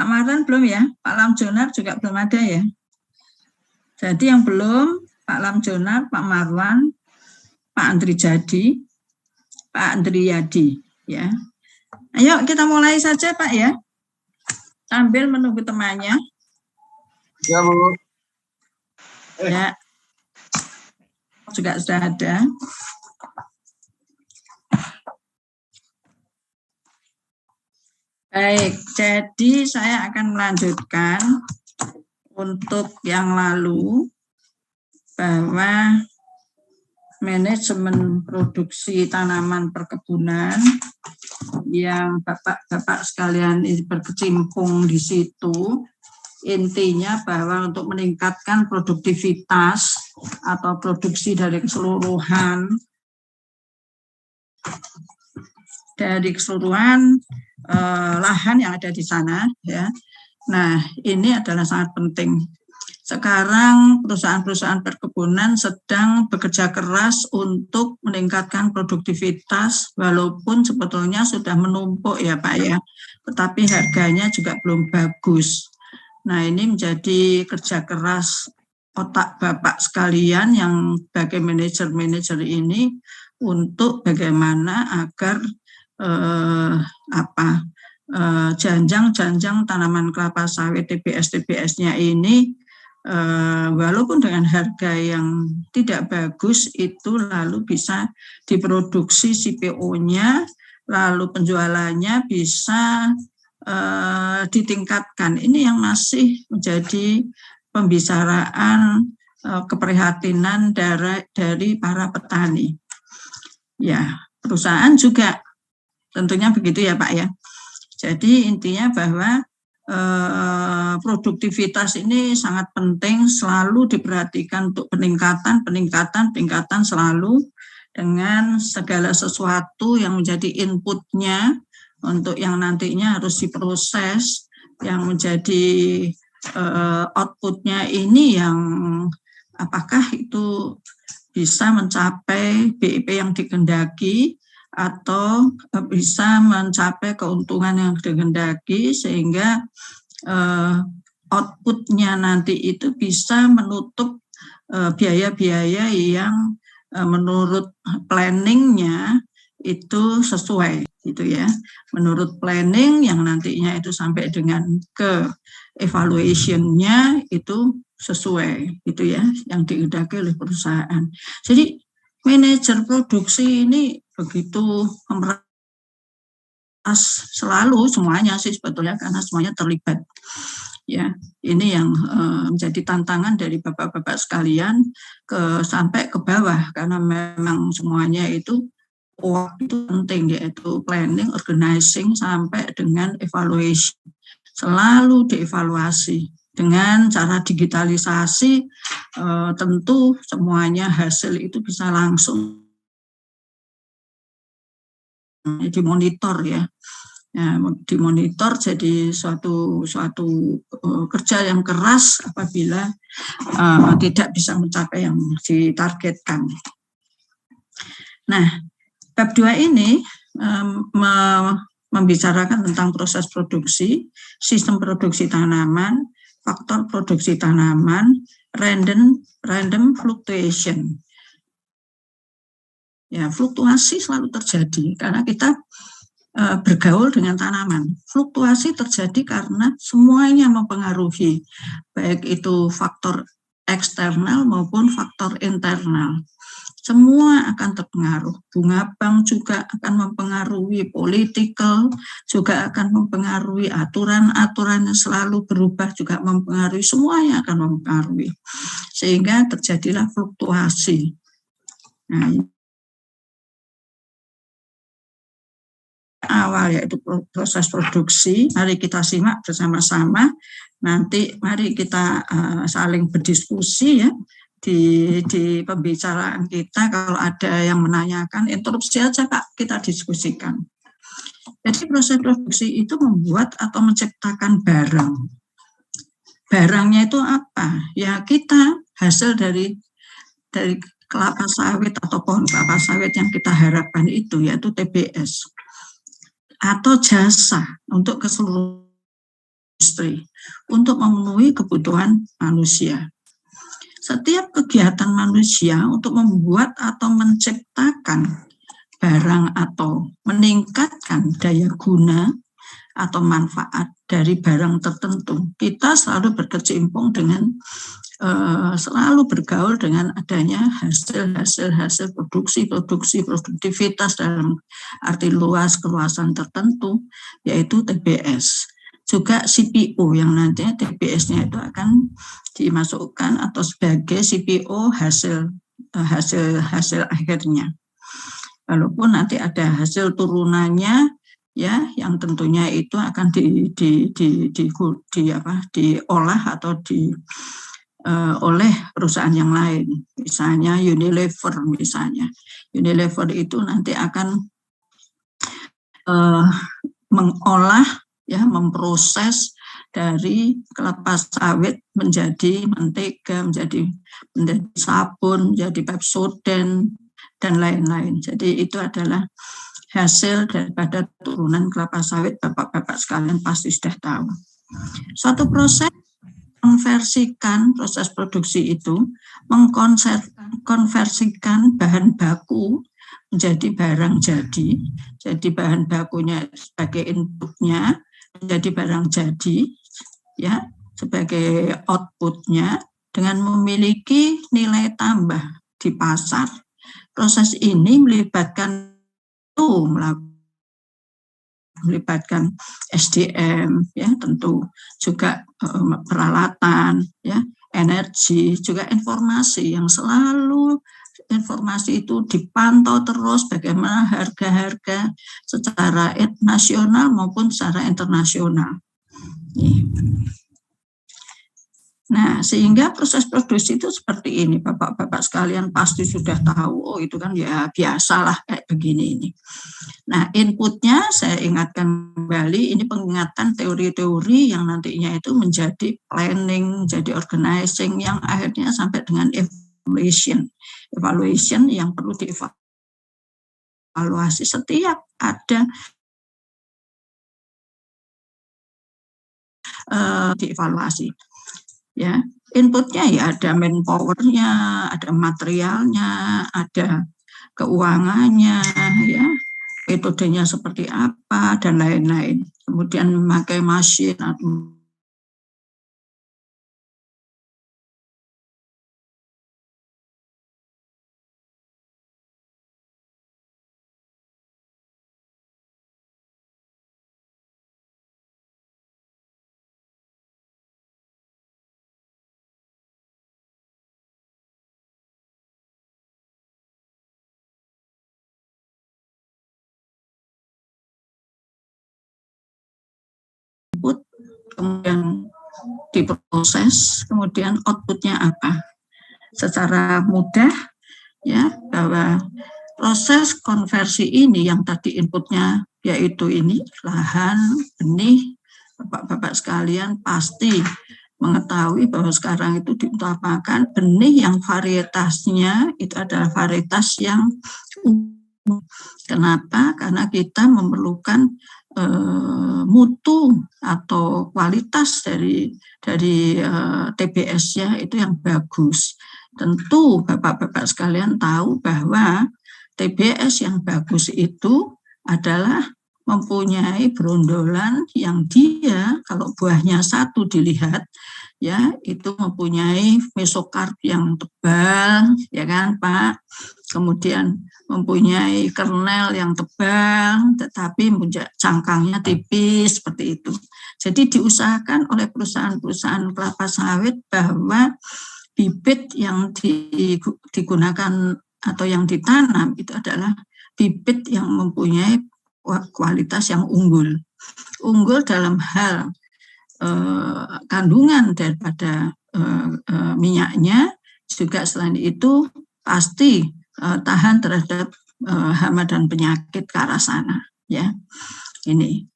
Marwan belum ya? Pak Lamjonar juga belum ada ya? Jadi yang belum, Pak Lamjonar, Pak Marwan, Pak Andri Jadi, Pak Andri Yadi, ya. Ayo kita mulai saja Pak ya, sambil menunggu temannya. Ya Bu. Ya, juga sudah ada. Baik, jadi saya akan melanjutkan untuk yang lalu bahwa manajemen produksi tanaman perkebunan yang Bapak-bapak sekalian berkecimpung di situ, intinya bahwa untuk meningkatkan produktivitas atau produksi dari keseluruhan lahan yang ada di sana, ya. Nah, ini adalah sangat penting. Sekarang perusahaan-perusahaan perkebunan sedang bekerja keras untuk meningkatkan produktivitas, walaupun sebetulnya sudah menumpuk ya Pak ya, tetapi harganya juga belum bagus. Nah, ini menjadi kerja keras otak Bapak sekalian yang sebagai manajer-manajer ini untuk bagaimana agar janjang-janjang tanaman kelapa sawit TBS-TBS-nya ini walaupun dengan harga yang tidak bagus itu lalu bisa diproduksi CPO-nya, lalu penjualannya bisa ditingkatkan. Ini yang masih menjadi pembicaraan keprihatinan dari para petani. Ya, perusahaan juga tentunya begitu ya Pak ya. Jadi intinya bahwa produktivitas ini sangat penting, selalu diperhatikan untuk peningkatan selalu dengan segala sesuatu yang menjadi inputnya untuk yang nantinya harus diproses, yang menjadi outputnya ini yang apakah itu bisa mencapai BIP yang dikehendaki atau bisa mencapai keuntungan yang dikehendaki sehingga outputnya nanti itu bisa menutup biaya-biaya yang menurut planningnya itu sesuai gitu ya. Menurut planning yang nantinya itu sampai dengan ke evaluation-nya itu sesuai gitu ya yang dikehendaki oleh perusahaan. Jadi manajer produksi ini begitu memeras selalu semuanya sih sebetulnya karena semuanya terlibat. Ya, ini yang menjadi tantangan dari bapak-bapak sekalian sampai ke bawah karena memang semuanya itu penting yaitu planning, organizing sampai dengan evaluation. Selalu dievaluasi dengan cara digitalisasi tentu semuanya hasil itu bisa langsung dimonitor ya. Dimonitor jadi suatu kerja yang keras apabila tidak bisa mencapai yang ditargetkan. Nah, bab 2 ini membicarakan tentang proses produksi, sistem produksi tanaman, faktor produksi tanaman, random fluctuation. Ya, fluktuasi selalu terjadi karena kita bergaul dengan tanaman. Fluktuasi terjadi karena semuanya mempengaruhi, baik itu faktor eksternal maupun faktor internal. Semua akan terpengaruh. Bunga bank juga akan mempengaruhi, political juga akan mempengaruhi, aturan-aturan yang selalu berubah juga mempengaruhi, semuanya akan mempengaruhi. Sehingga terjadilah fluktuasi. Nah, awal yaitu proses produksi. Mari kita simak bersama-sama. Nanti mari kita saling berdiskusi ya di pembicaraan kita. Kalau ada yang menanyakan, interupsi aja Pak, kita diskusikan. Jadi proses produksi itu membuat atau menciptakan barang. Barangnya itu apa? Ya kita hasil dari kelapa sawit atau pohon kelapa sawit yang kita harapkan itu yaitu TBS. Atau jasa untuk keseluruhan industri untuk memenuhi kebutuhan manusia. Setiap kegiatan manusia untuk membuat atau menciptakan barang atau meningkatkan daya guna atau manfaat dari barang tertentu, kita selalu berkecimpung dengan selalu bergaul dengan adanya hasil produktivitas dalam arti luas, keluasan tertentu, yaitu TBS. Juga CPO yang nantinya TBS-nya itu akan dimasukkan atau sebagai CPO hasil akhirnya. Walaupun nanti ada hasil turunannya, ya, yang tentunya itu akan diolah atau oleh perusahaan yang lain, misalnya Unilever. Unilever itu nanti akan mengolah, ya, memproses dari kelapa sawit menjadi mentega, menjadi sabun, menjadi Pepsodent, dan lain-lain. Jadi itu adalah hasil daripada turunan kelapa sawit. Bapak-bapak sekalian pasti sudah tahu. Suatu proses proses produksi itu mengkonversikan bahan baku menjadi barang jadi. Jadi bahan bakunya sebagai inputnya menjadi barang jadi, ya, sebagai outputnya dengan memiliki nilai tambah di pasar. Proses ini melibatkan SDM, ya, tentu juga peralatan, ya, energi, juga informasi yang selalu informasi itu dipantau terus bagaimana harga-harga secara nasional maupun secara internasional. Nah, sehingga proses produksi itu seperti ini, Bapak-bapak sekalian pasti sudah tahu. Oh, itu kan ya biasalah kayak begini ini. Nah, inputnya saya ingatkan kembali, ini pengingatan teori-teori yang nantinya itu menjadi planning, menjadi organizing, yang akhirnya sampai dengan evaluation yang perlu dievaluasi setiap ada dievaluasi. Ya, inputnya ya ada manpower-nya, ada materialnya, ada keuangannya, ya, metodenya seperti apa, dan lain-lain. Kemudian memakai mesin atau input, kemudian diproses, kemudian outputnya apa. Secara mudah, ya, bahwa proses konversi ini yang tadi inputnya yaitu ini lahan, benih, Bapak-bapak sekalian pasti mengetahui bahwa sekarang itu diutamakan benih yang varietasnya itu adalah varietas yang umum. Kenapa? Karena kita memerlukan mutu atau kualitas dari TBS-nya itu yang bagus. Tentu Bapak-bapak sekalian tahu bahwa TBS yang bagus itu adalah mempunyai berondolan yang dia kalau buahnya satu dilihat, ya, itu mempunyai mesokarp yang tebal, ya kan Pak, kemudian mempunyai kernel yang tebal tetapi cangkangnya tipis seperti itu. Jadi diusahakan oleh perusahaan-perusahaan kelapa sawit bahwa bibit yang digunakan atau yang ditanam itu adalah bibit yang mempunyai kualitas yang unggul. Unggul dalam hal kandungan daripada minyaknya, juga selain itu pasti tahan terhadap hama dan penyakit ke arah sana, ya. Ini.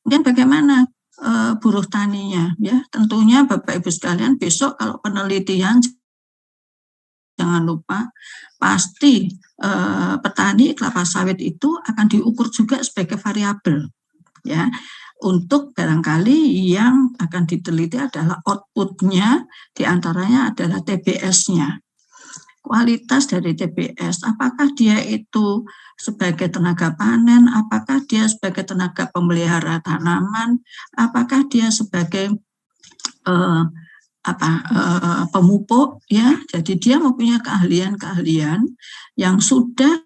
Kemudian bagaimana buruh taninya, ya? Tentunya Bapak Ibu sekalian besok kalau penelitian jangan lupa pasti petani kelapa sawit itu akan diukur juga sebagai variabel, ya. untuk barangkali yang akan diteliti adalah outputnya, diantaranya adalah TBS-nya. Kualitas dari TBS, apakah dia itu sebagai tenaga panen, apakah dia sebagai tenaga pemelihara tanaman, apakah dia sebagai pemupuk, ya. Jadi dia mempunyai keahlian-keahlian yang sudah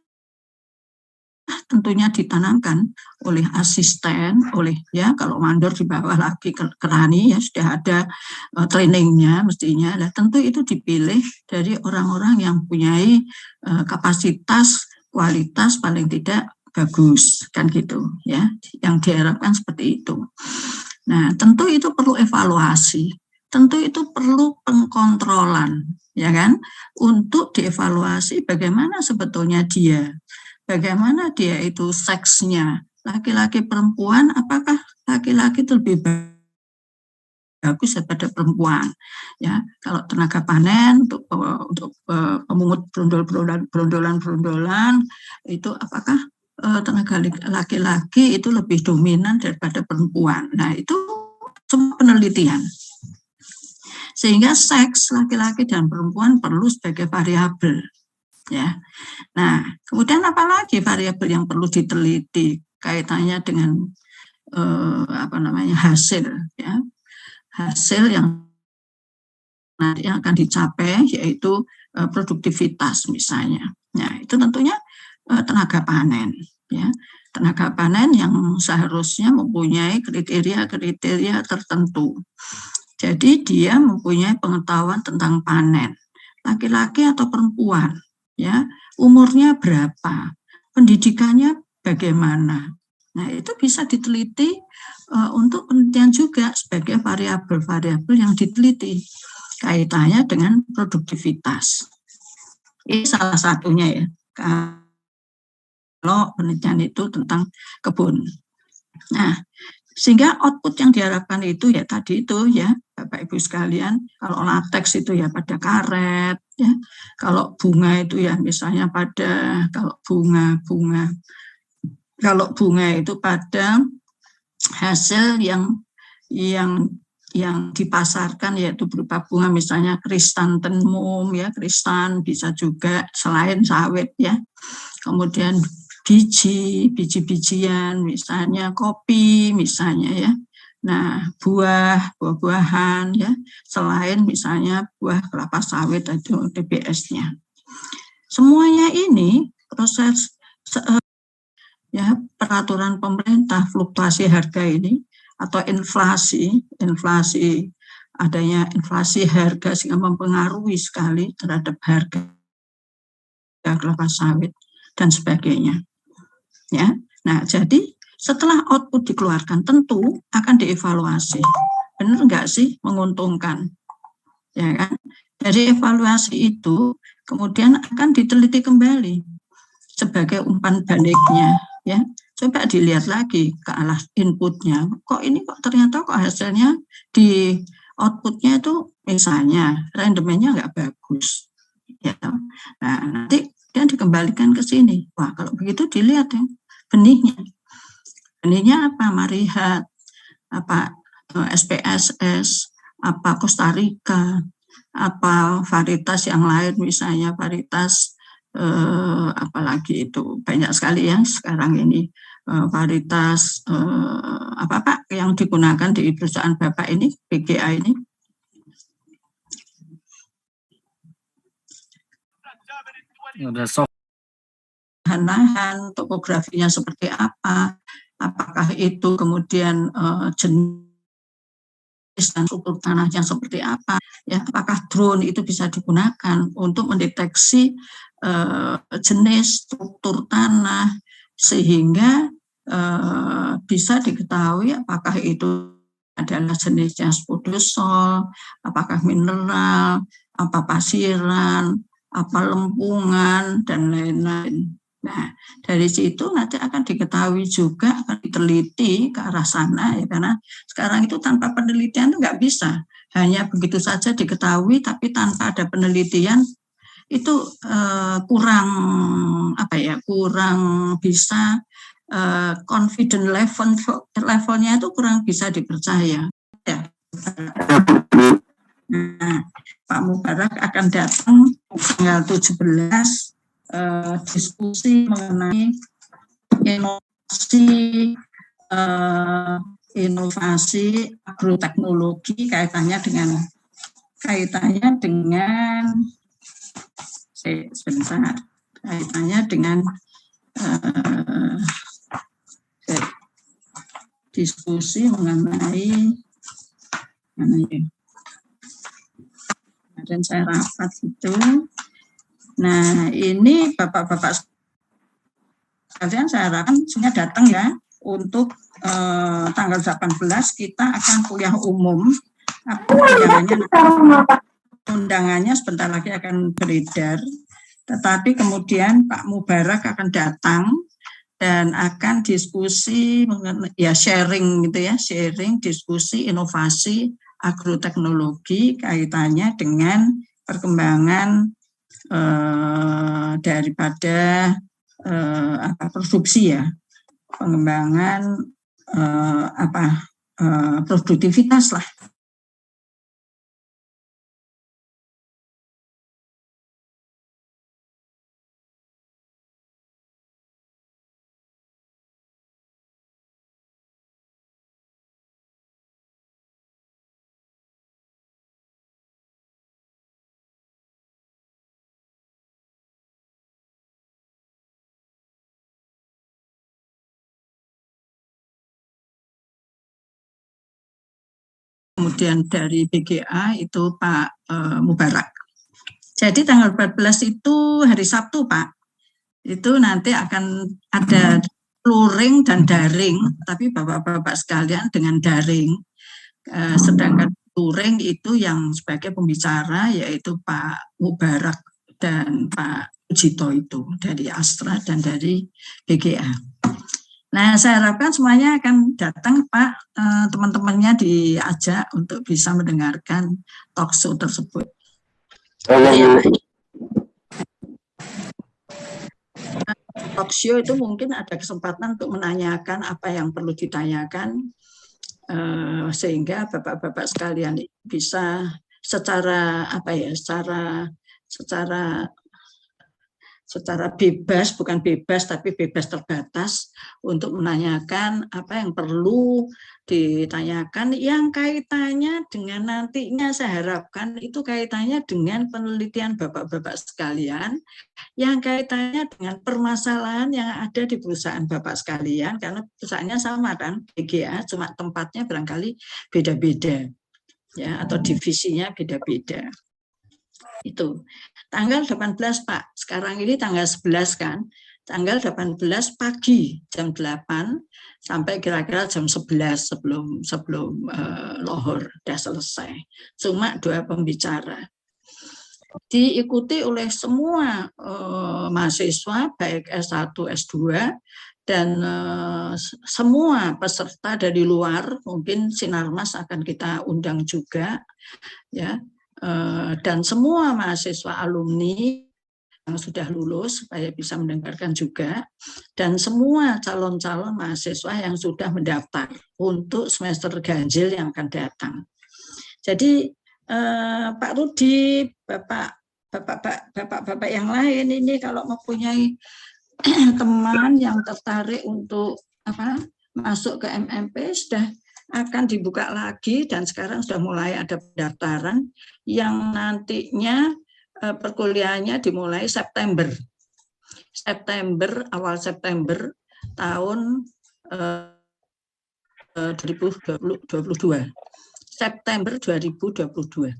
tentunya ditanamkan oleh asisten, oleh ya kalau mandor di bawah lagi kerani ya sudah ada trainingnya mestinya. Nah, tentu itu dipilih dari orang-orang yang punyai kapasitas kualitas paling tidak bagus kan gitu ya, yang diharapkan seperti itu. Nah, tentu itu perlu evaluasi, tentu itu perlu pengkontrolan ya kan, untuk dievaluasi bagaimana sebetulnya dia. Bagaimana dia itu seksnya, laki-laki perempuan, apakah laki-laki itu lebih bagus daripada perempuan, ya. Kalau tenaga panen untuk pemungut berondolan itu apakah tenaga laki-laki itu lebih dominan daripada perempuan. Nah, itu semua penelitian. Sehingga seks laki-laki dan perempuan perlu sebagai variabel. Ya, nah kemudian apalagi variabel yang perlu diteliti kaitannya dengan hasil, ya, hasil yang nanti akan dicapai yaitu produktivitas misalnya. Nah itu tentunya tenaga panen, ya, tenaga panen yang seharusnya mempunyai kriteria tertentu. Jadi dia mempunyai pengetahuan tentang panen, laki-laki atau perempuan. Ya, umurnya berapa, pendidikannya bagaimana. Nah, itu bisa diteliti untuk penelitian juga sebagai variabel-variabel yang diteliti kaitannya dengan produktivitas. Ini salah satunya ya, kalau penelitian itu tentang kebun. Nah, sehingga output yang diharapkan itu ya tadi itu ya Bapak Ibu sekalian, kalau lateks itu ya pada karet ya, kalau bunga itu ya misalnya pada kalau bunga itu pada hasil yang dipasarkan yaitu berupa bunga misalnya krisantemum ya, kristan bisa juga selain sawit ya. Kemudian biji-bijian, misalnya kopi, misalnya ya. Nah, buah-buahan ya, selain misalnya buah kelapa sawit atau TBS-nya. Semuanya ini proses ya peraturan pemerintah fluktuasi harga ini atau inflasi adanya inflasi harga sehingga mempengaruhi sekali terhadap harga kelapa sawit dan sebagainya. Ya, nah jadi setelah output dikeluarkan tentu akan dievaluasi, benar nggak sih menguntungkan, ya kan? Dari evaluasi itu kemudian akan diteliti kembali sebagai umpan baliknya, ya. Coba dilihat lagi ke arah inputnya, kok ternyata hasilnya di outputnya itu misalnya rendemennya nggak bagus, ya. Nah nanti dan dikembalikan ke sini. Wah, kalau begitu dilihat ya benihnya. Benihnya apa? Marihat, apa SPSS, apa Costa Rica, apa varietas yang lain misalnya varietas apalagi itu banyak sekali ya sekarang ini varietas apa Pak yang digunakan di perusahaan Bapak ini BGA ini. Lahan, topografinya seperti apa, apakah itu kemudian jenis dan struktur tanahnya seperti apa, ya, apakah drone itu bisa digunakan untuk mendeteksi jenis struktur tanah sehingga bisa diketahui apakah itu adalah jenisnya spodosol, apakah mineral, apa pasiran, apa lempungan, dan lain-lain. Nah, dari situ nanti akan diketahui juga, akan diteliti ke arah sana, ya, karena sekarang itu tanpa penelitian itu nggak bisa. Hanya begitu saja diketahui, tapi tanpa ada penelitian itu kurang bisa confident levelnya itu kurang bisa dipercaya. Ya. Nah, Pak Mubarak akan datang tanggal 17 diskusi mengenai inovasi agroteknologi kaitannya dengan diskusi mengenai dan saya rapat itu. Nah, ini Bapak-bapak sekalian saya harapkan semuanya datang ya untuk tanggal 18 kita akan kuliah umum. Undangannya sebentar lagi akan beredar. Tetapi kemudian Pak Mubarak akan datang dan akan diskusi ya sharing gitu ya, sharing diskusi inovasi agroteknologi kaitannya dengan perkembangan daripada produksi ya, pengembangan produktivitas lah. Kemudian dari BGA itu Pak Mubarak. Jadi tanggal 14 itu hari Sabtu Pak, itu nanti akan ada luring dan daring, tapi Bapak-bapak sekalian dengan daring. Sedangkan luring itu yang sebagai pembicara yaitu Pak Mubarak dan Pak Ujito itu dari Astra dan dari BGA. Nah, saya harapkan semuanya akan datang, Pak. Teman-temannya diajak untuk bisa mendengarkan talk show tersebut. Talk show itu mungkin ada kesempatan untuk menanyakan apa yang perlu ditanyakan, sehingga Bapak-bapak sekalian bisa secara bebas, bukan bebas tapi bebas terbatas untuk menanyakan apa yang perlu ditanyakan yang kaitannya dengan nantinya saya harapkan itu kaitannya dengan penelitian Bapak-bapak sekalian, yang kaitannya dengan permasalahan yang ada di perusahaan Bapak sekalian, karena perusahaannya sama kan, BGA, cuma tempatnya barangkali beda-beda ya, atau divisinya beda-beda. Itu tanggal 18 Pak, sekarang ini tanggal 11 kan, tanggal 18 pagi jam 8 sampai kira-kira jam 11 sebelum lohor sudah selesai, cuma 2 pembicara, diikuti oleh semua mahasiswa baik S1 S2 dan semua peserta dari luar, mungkin Sinarmas akan kita undang juga ya. Dan semua mahasiswa alumni yang sudah lulus supaya bisa mendengarkan juga, dan semua calon-calon mahasiswa yang sudah mendaftar untuk semester ganjil yang akan datang. Jadi Pak Rudi, bapak-bapak yang lain ini kalau mempunyai teman yang tertarik untuk masuk ke MMP sudah akan dibuka lagi dan sekarang sudah mulai ada pendaftaran yang nantinya perkuliahannya dimulai awal September tahun 2022. September 2022.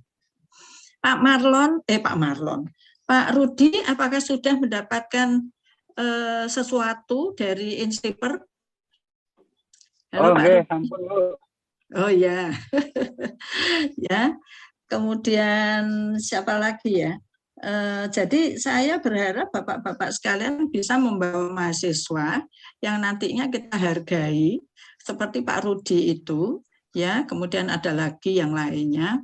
Pak Rudi, apakah sudah mendapatkan sesuatu dari Instiper? Halo, Pak. Sampun, Bu. Oh ya. Ya. Kemudian siapa lagi ya? Jadi saya berharap Bapak-bapak sekalian bisa membawa mahasiswa yang nantinya kita hargai seperti Pak Rudi itu ya. Kemudian ada lagi yang lainnya,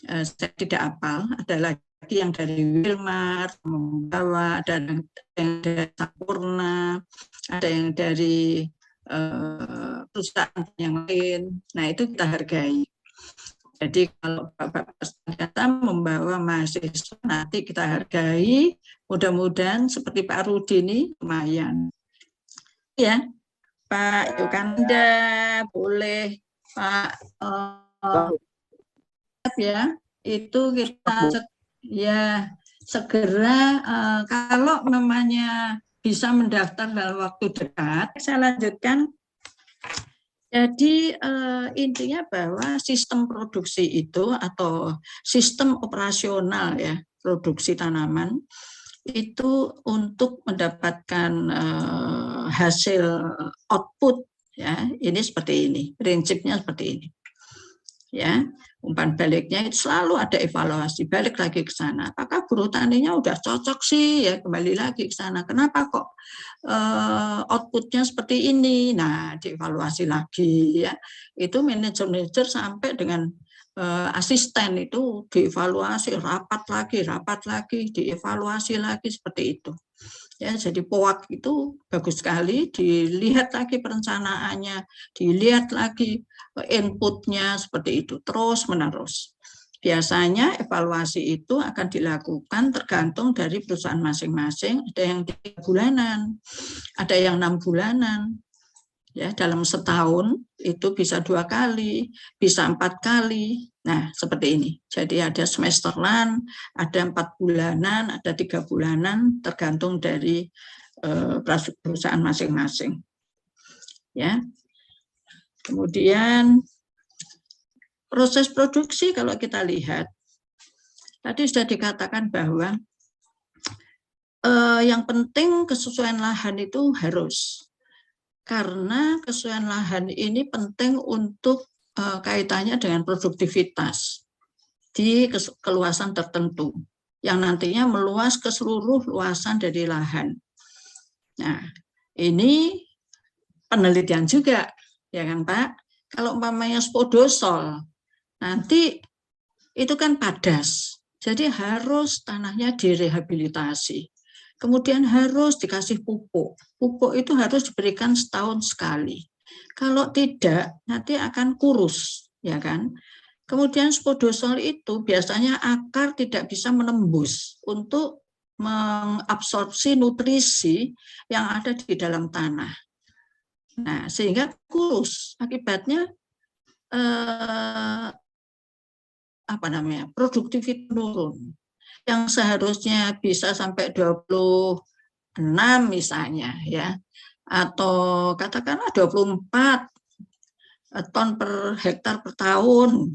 saya tidak hafal, ada lagi yang dari Wilmar membawa, ada yang dari Sampurna, ada yang dari perusahaan yang lain. Nah, itu kita hargai. Jadi kalau Bapak ternyata membawa mahasiswa, nanti kita hargai. Mudah-mudahan seperti Pak Rudi ini lumayan. Ya, Pak Yukanda, boleh Pak ya, itu kita ya segera kalau namanya bisa mendaftar dalam waktu dekat. Saya lanjutkan. Jadi intinya bahwa sistem produksi itu atau sistem operasional ya produksi tanaman itu untuk mendapatkan hasil output ya ini seperti ini, prinsipnya seperti ini. Ya, umpan baliknya itu selalu ada evaluasi, balik lagi ke sana. Apakah buruh taninya udah cocok sih ya, kembali lagi ke sana. Kenapa kok outputnya seperti ini? Nah, dievaluasi lagi ya. Itu manajer-manajer sampai dengan asisten itu dievaluasi, rapat lagi, dievaluasi lagi seperti itu. Ya, jadi POAK itu bagus sekali, dilihat lagi perencanaannya, dilihat lagi inputnya seperti itu, terus menerus. Biasanya evaluasi itu akan dilakukan tergantung dari perusahaan masing-masing, ada yang 3 bulanan, ada yang 6 bulanan. Ya, dalam setahun itu bisa 2 kali, bisa 4 kali. Nah, seperti ini. Jadi ada semesteran, ada 4 bulanan, ada 3 bulanan, tergantung dari perusahaan masing-masing. Ya. Kemudian proses produksi kalau kita lihat, tadi sudah dikatakan bahwa yang penting kesesuaian lahan itu harus. Karena kesesuaian lahan ini penting untuk kaitannya dengan produktivitas di keluasan tertentu yang nantinya meluas ke seluruh luasan dari lahan. Nah, ini penelitian juga, ya kan Pak? Kalau umpamanya spodosol, nanti itu kan padas, jadi harus tanahnya direhabilitasi. Kemudian harus dikasih pupuk. Pupuk itu harus diberikan setahun sekali. Kalau tidak, nanti akan kurus, ya kan? Kemudian spodosol itu biasanya akar tidak bisa menembus untuk mengabsorpsi nutrisi yang ada di dalam tanah. Nah, sehingga kurus. Akibatnya produktivitas turun. Yang seharusnya bisa sampai 26 misalnya ya, atau katakanlah 24 ton per hektar per tahun.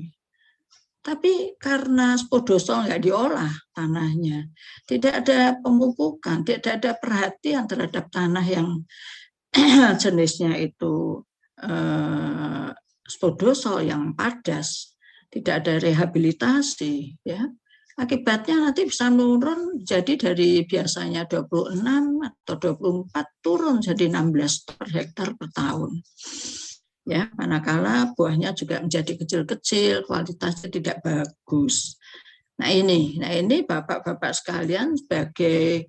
Tapi karena spodosol nggak diolah tanahnya, tidak ada pemupukan, tidak ada perhatian terhadap tanah yang jenisnya itu spodosol yang padas, tidak ada rehabilitasi ya. Akibatnya nanti bisa menurun jadi dari biasanya 26 atau 24 turun jadi 16 per hektar per tahun. Ya, manakala buahnya juga menjadi kecil-kecil, kualitasnya tidak bagus. Nah ini Bapak-bapak sekalian sebagai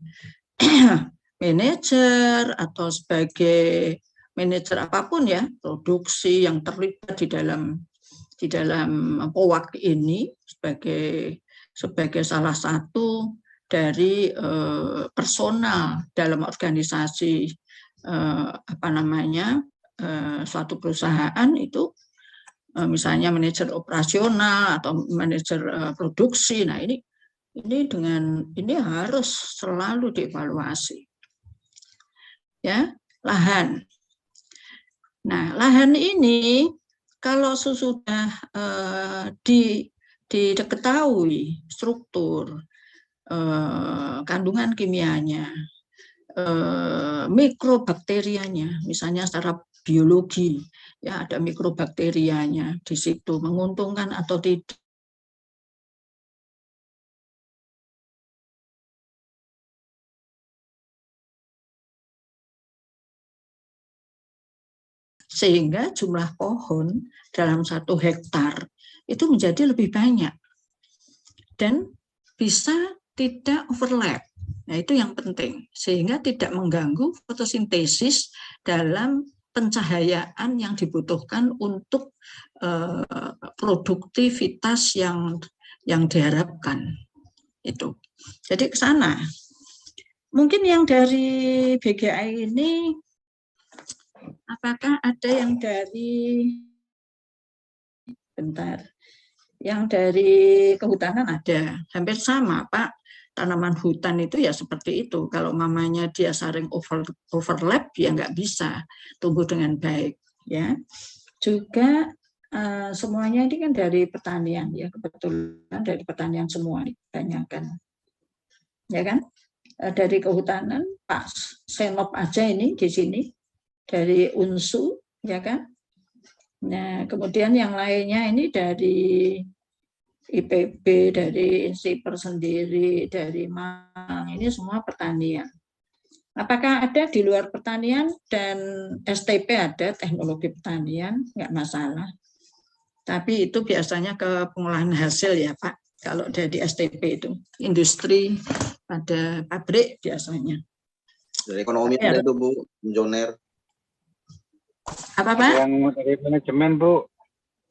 manajer atau sebagai manajer apapun ya, produksi yang terlibat di dalam POAK ini sebagai salah satu dari personal dalam organisasi suatu perusahaan itu misalnya manajer operasional atau manajer produksi. Nah ini harus selalu dievaluasi. Ya, lahan. Nah, lahan ini kalau sudah diketahui struktur, kandungan kimianya, mikrobakterianya, misalnya secara biologi, ya ada mikrobakterianya di situ, menguntungkan atau tidak. Sehingga jumlah pohon dalam 1 hektar itu menjadi lebih banyak dan bisa tidak overlap. Nah, itu yang penting, sehingga tidak mengganggu fotosintesis dalam pencahayaan yang dibutuhkan untuk produktivitas yang diharapkan. Itu. Jadi ke sana. Mungkin yang dari BGI ini, apakah ada yang dari, bentar, yang dari kehutanan ada, hampir sama Pak. Tanaman hutan itu ya seperti itu. Kalau mamanya dia saring overlap, ya nggak bisa tumbuh dengan baik. Ya, juga semuanya ini kan dari pertanian ya, kebetulan dari pertanian semua ditanyakan, ya kan? Dari kehutanan Pak Senop aja ini di sini dari UNSU, ya kan? Nah, kemudian yang lainnya ini dari IPB, dari Insiper sendiri, dari Malang, ini semua pertanian. Apakah ada di luar pertanian dan STP ada, teknologi pertanian, nggak masalah. Tapi itu biasanya ke pengolahan hasil ya Pak, kalau dari STP itu. Industri, ada pabrik biasanya. Dari ekonomi ada itu Bu, insinyur. Apa Pak? Yang dari manajemen Bu.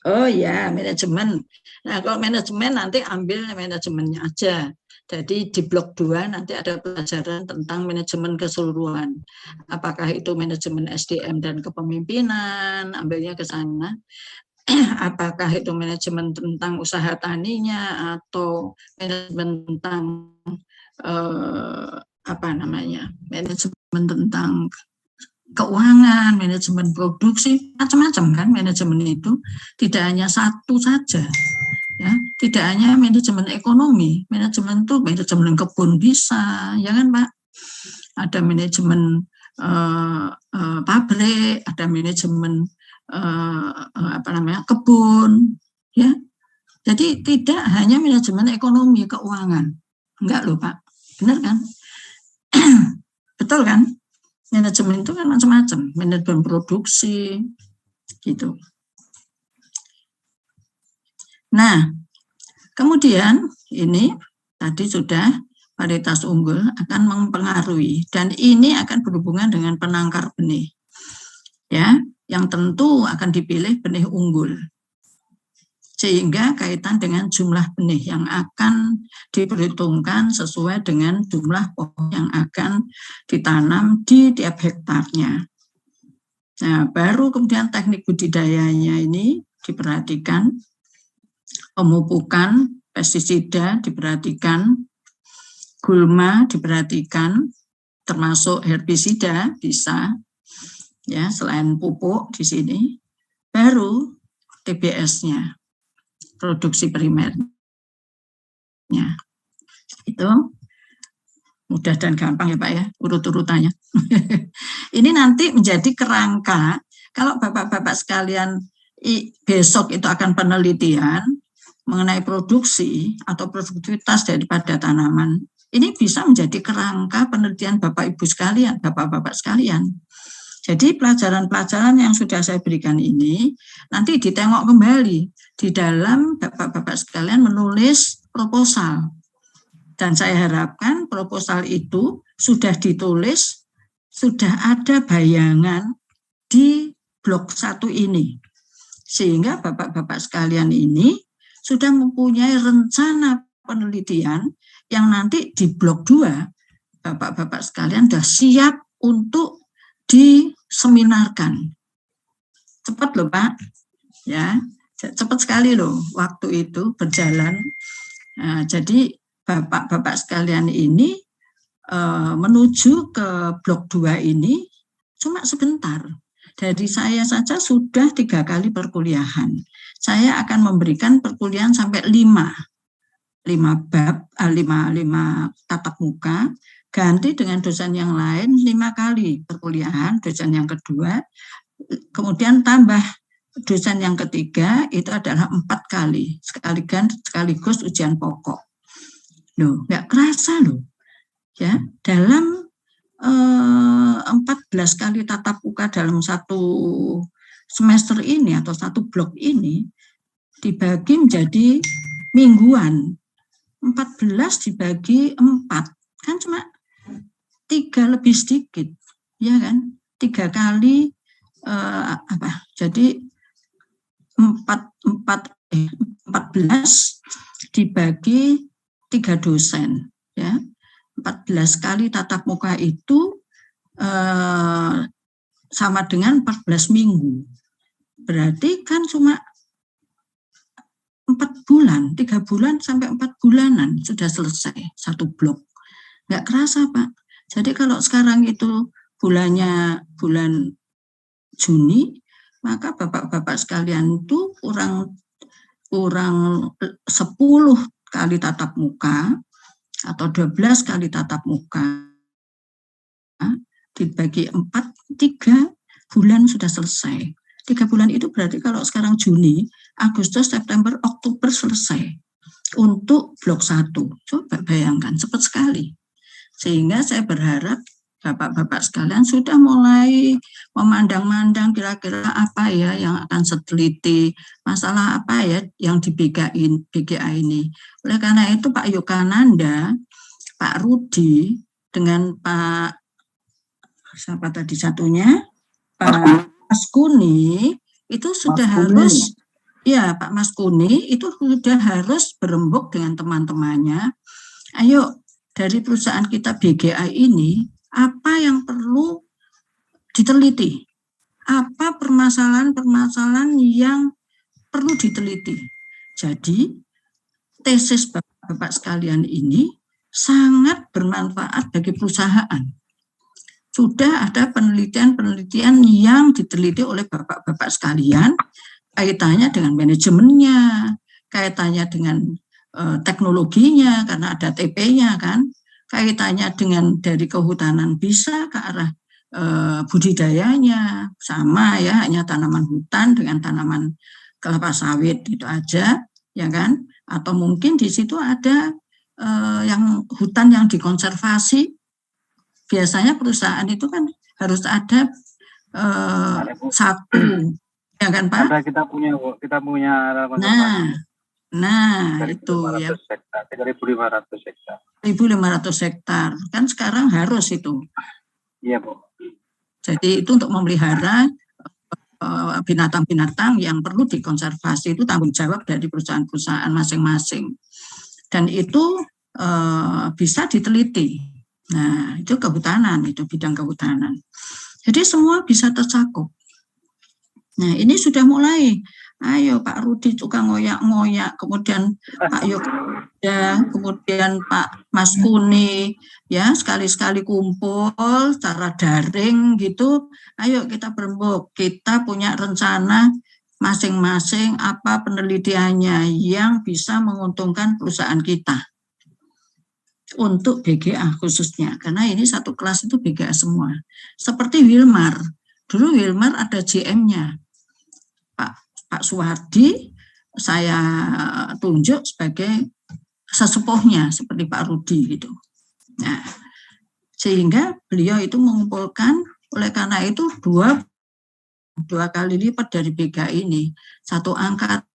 Oh ya, manajemen. Nah, kalau manajemen nanti ambil manajemennya aja. Jadi di blok 2 nanti ada pelajaran tentang manajemen keseluruhan. Apakah itu manajemen SDM dan kepemimpinan, ambilnya ke sana. Apakah itu manajemen tentang usaha taninya atau manajemen tentang manajemen tentang keuangan, manajemen produksi, macam-macam kan manajemen itu, tidak hanya satu saja. Ya, tidak hanya manajemen ekonomi, manajemen itu manajemen kebun bisa, ya kan Pak? Ada manajemen pabrik, ada manajemen kebun, ya. Jadi tidak hanya manajemen ekonomi keuangan, enggak loh Pak, benar kan? Betul kan? Manajemen itu kan macam-macam, manajemen produksi, gitu. Nah, kemudian ini tadi sudah varietas unggul akan mempengaruhi, dan ini akan berhubungan dengan penangkar benih, ya, yang tentu akan dipilih benih unggul, sehingga kaitan dengan jumlah benih yang akan diperhitungkan sesuai dengan jumlah pohon yang akan ditanam di tiap hektarnya. Nah, baru kemudian teknik budidayanya ini diperhatikan, pemupukan, pestisida diperhatikan, gulma diperhatikan, termasuk herbisida bisa, ya, selain pupuk di sini, baru TBS-nya. Produksi primernya. Itu mudah dan gampang ya Pak ya, urut-urutannya. Ini nanti menjadi kerangka, kalau Bapak-Bapak sekalian besok itu akan penelitian mengenai produksi atau produktivitas daripada tanaman, ini bisa menjadi kerangka penelitian Bapak Ibu sekalian, Bapak-Bapak sekalian. Jadi pelajaran-pelajaran yang sudah saya berikan ini nanti ditengok kembali di dalam Bapak-Bapak sekalian menulis proposal. Dan saya harapkan proposal itu sudah ditulis, sudah ada bayangan di blok 1 ini. Sehingga Bapak-Bapak sekalian ini sudah mempunyai rencana penelitian yang nanti di blok 2 Bapak-Bapak sekalian sudah siap untuk diseminarkan. Cepat loh Pak, ya, cepat sekali loh waktu itu berjalan. Nah, jadi Bapak-Bapak sekalian ini menuju ke blok 2 ini cuma sebentar. Dari saya saja sudah 3 kali perkuliahan. Saya akan memberikan perkuliahan sampai 5 tatap muka, ganti dengan dosen yang lain 5 kali perkuliahan, dosen yang kedua, kemudian tambah dosen yang ketiga itu adalah 4 kali, sekaligus ujian pokok. Loh, nggak kerasa loh, ya, dalam 14 kali tatap muka dalam 1 semester ini atau 1 blok ini dibagi menjadi mingguan, 14 dibagi 4, kan cuma 3 lebih sedikit, ya kan? 3 kali jadi 14 dibagi 3 dosen, ya. 14 kali tatap muka itu sama dengan 14 minggu. Berarti kan cuma 4 bulan, 3 bulan sampai 4 bulanan sudah selesai satu blok. Nggak kerasa, Pak. Jadi kalau sekarang itu bulannya bulan Juni, maka bapak-bapak sekalian itu kurang 10 kali tatap muka atau 12 kali tatap muka dibagi 4, 3 bulan sudah selesai. 3 bulan itu berarti kalau sekarang Juni, Agustus, September, Oktober selesai untuk blok 1. Coba bayangkan, cepat sekali. Sehingga saya berharap bapak-bapak sekalian sudah mulai memandang-mandang kira-kira apa ya yang akan seteliti, masalah apa ya yang di BGA ini. Oleh karena itu Pak Yogananda, Pak Rudi, dengan Pak siapa tadi satunya, Pak Mas Kuni, itu sudah harus, ya Pak Mas Kuni itu sudah harus berembuk dengan teman-temannya. Ayo dari perusahaan kita BGA ini, apa yang perlu diteliti? Apa permasalahan-permasalahan yang perlu diteliti? Jadi, tesis Bapak sekalian ini sangat bermanfaat bagi perusahaan. Sudah ada penelitian-penelitian yang diteliti oleh Bapak-bapak sekalian, kaitannya dengan manajemennya, kaitannya dengan teknologinya, karena ada TP-nya kan, kaitannya dengan dari kehutanan bisa ke arah budidayanya, sama ya, hanya tanaman hutan dengan tanaman kelapa sawit itu aja, ya kan? Atau mungkin di situ ada yang hutan yang dikonservasi. Biasanya perusahaan itu kan harus ada satu, ya kan Pak? Ada kita punya konservasi. Nah, itu ya. 3.500 hektar. 1.500 hektar. Kan sekarang harus itu. Iya, Bu. Jadi itu untuk memelihara binatang-binatang yang perlu dikonservasi, itu tanggung jawab dari perusahaan-perusahaan masing-masing. Dan itu bisa diteliti. Nah, itu kehutanan, itu bidang kehutanan. Jadi semua bisa tercakup. Nah, ini sudah mulai. Ayo Pak Rudi tukang ngoyak-ngoyak, kemudian Pak Yoga, kemudian Pak Mas Kuni, ya sekali-sekali kumpul secara daring gitu. Ayo kita berembuk, kita punya rencana masing-masing apa penelitiannya yang bisa menguntungkan perusahaan kita. Untuk BGA khususnya, karena ini satu kelas itu BGA semua. Seperti Wilmar, dulu Wilmar ada GM-nya. Pak Suwardi saya tunjuk sebagai sesepuhnya seperti Pak Rudi gitu. Nah, sehingga beliau itu mengumpulkan, oleh karena itu dua kali lipat dari BGA ini, satu angka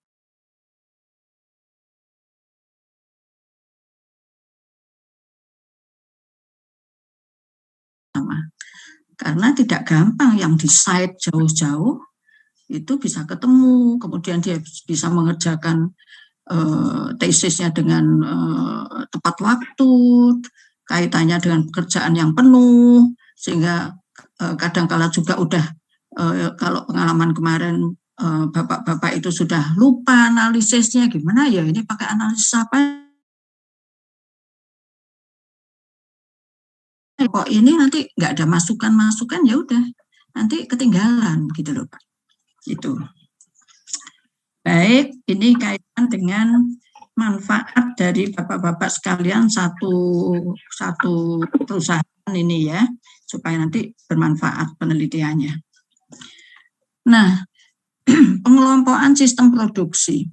sama. Karena tidak gampang yang di site jauh-jauh itu bisa ketemu, kemudian dia bisa mengerjakan tesisnya dengan tepat waktu, kaitannya dengan pekerjaan yang penuh, sehingga kadang-kala juga udah kalau pengalaman kemarin bapak-bapak itu sudah lupa analisisnya gimana ya, ini pakai analisis apa? Kok ini nanti nggak ada masukan-masukan, ya udah nanti ketinggalan gitu loh Pak. Itu. Baik, ini kaitan dengan manfaat dari bapak-bapak sekalian satu perusahaan ini ya, supaya nanti bermanfaat penelitiannya. Nah, pengelompokan sistem produksi.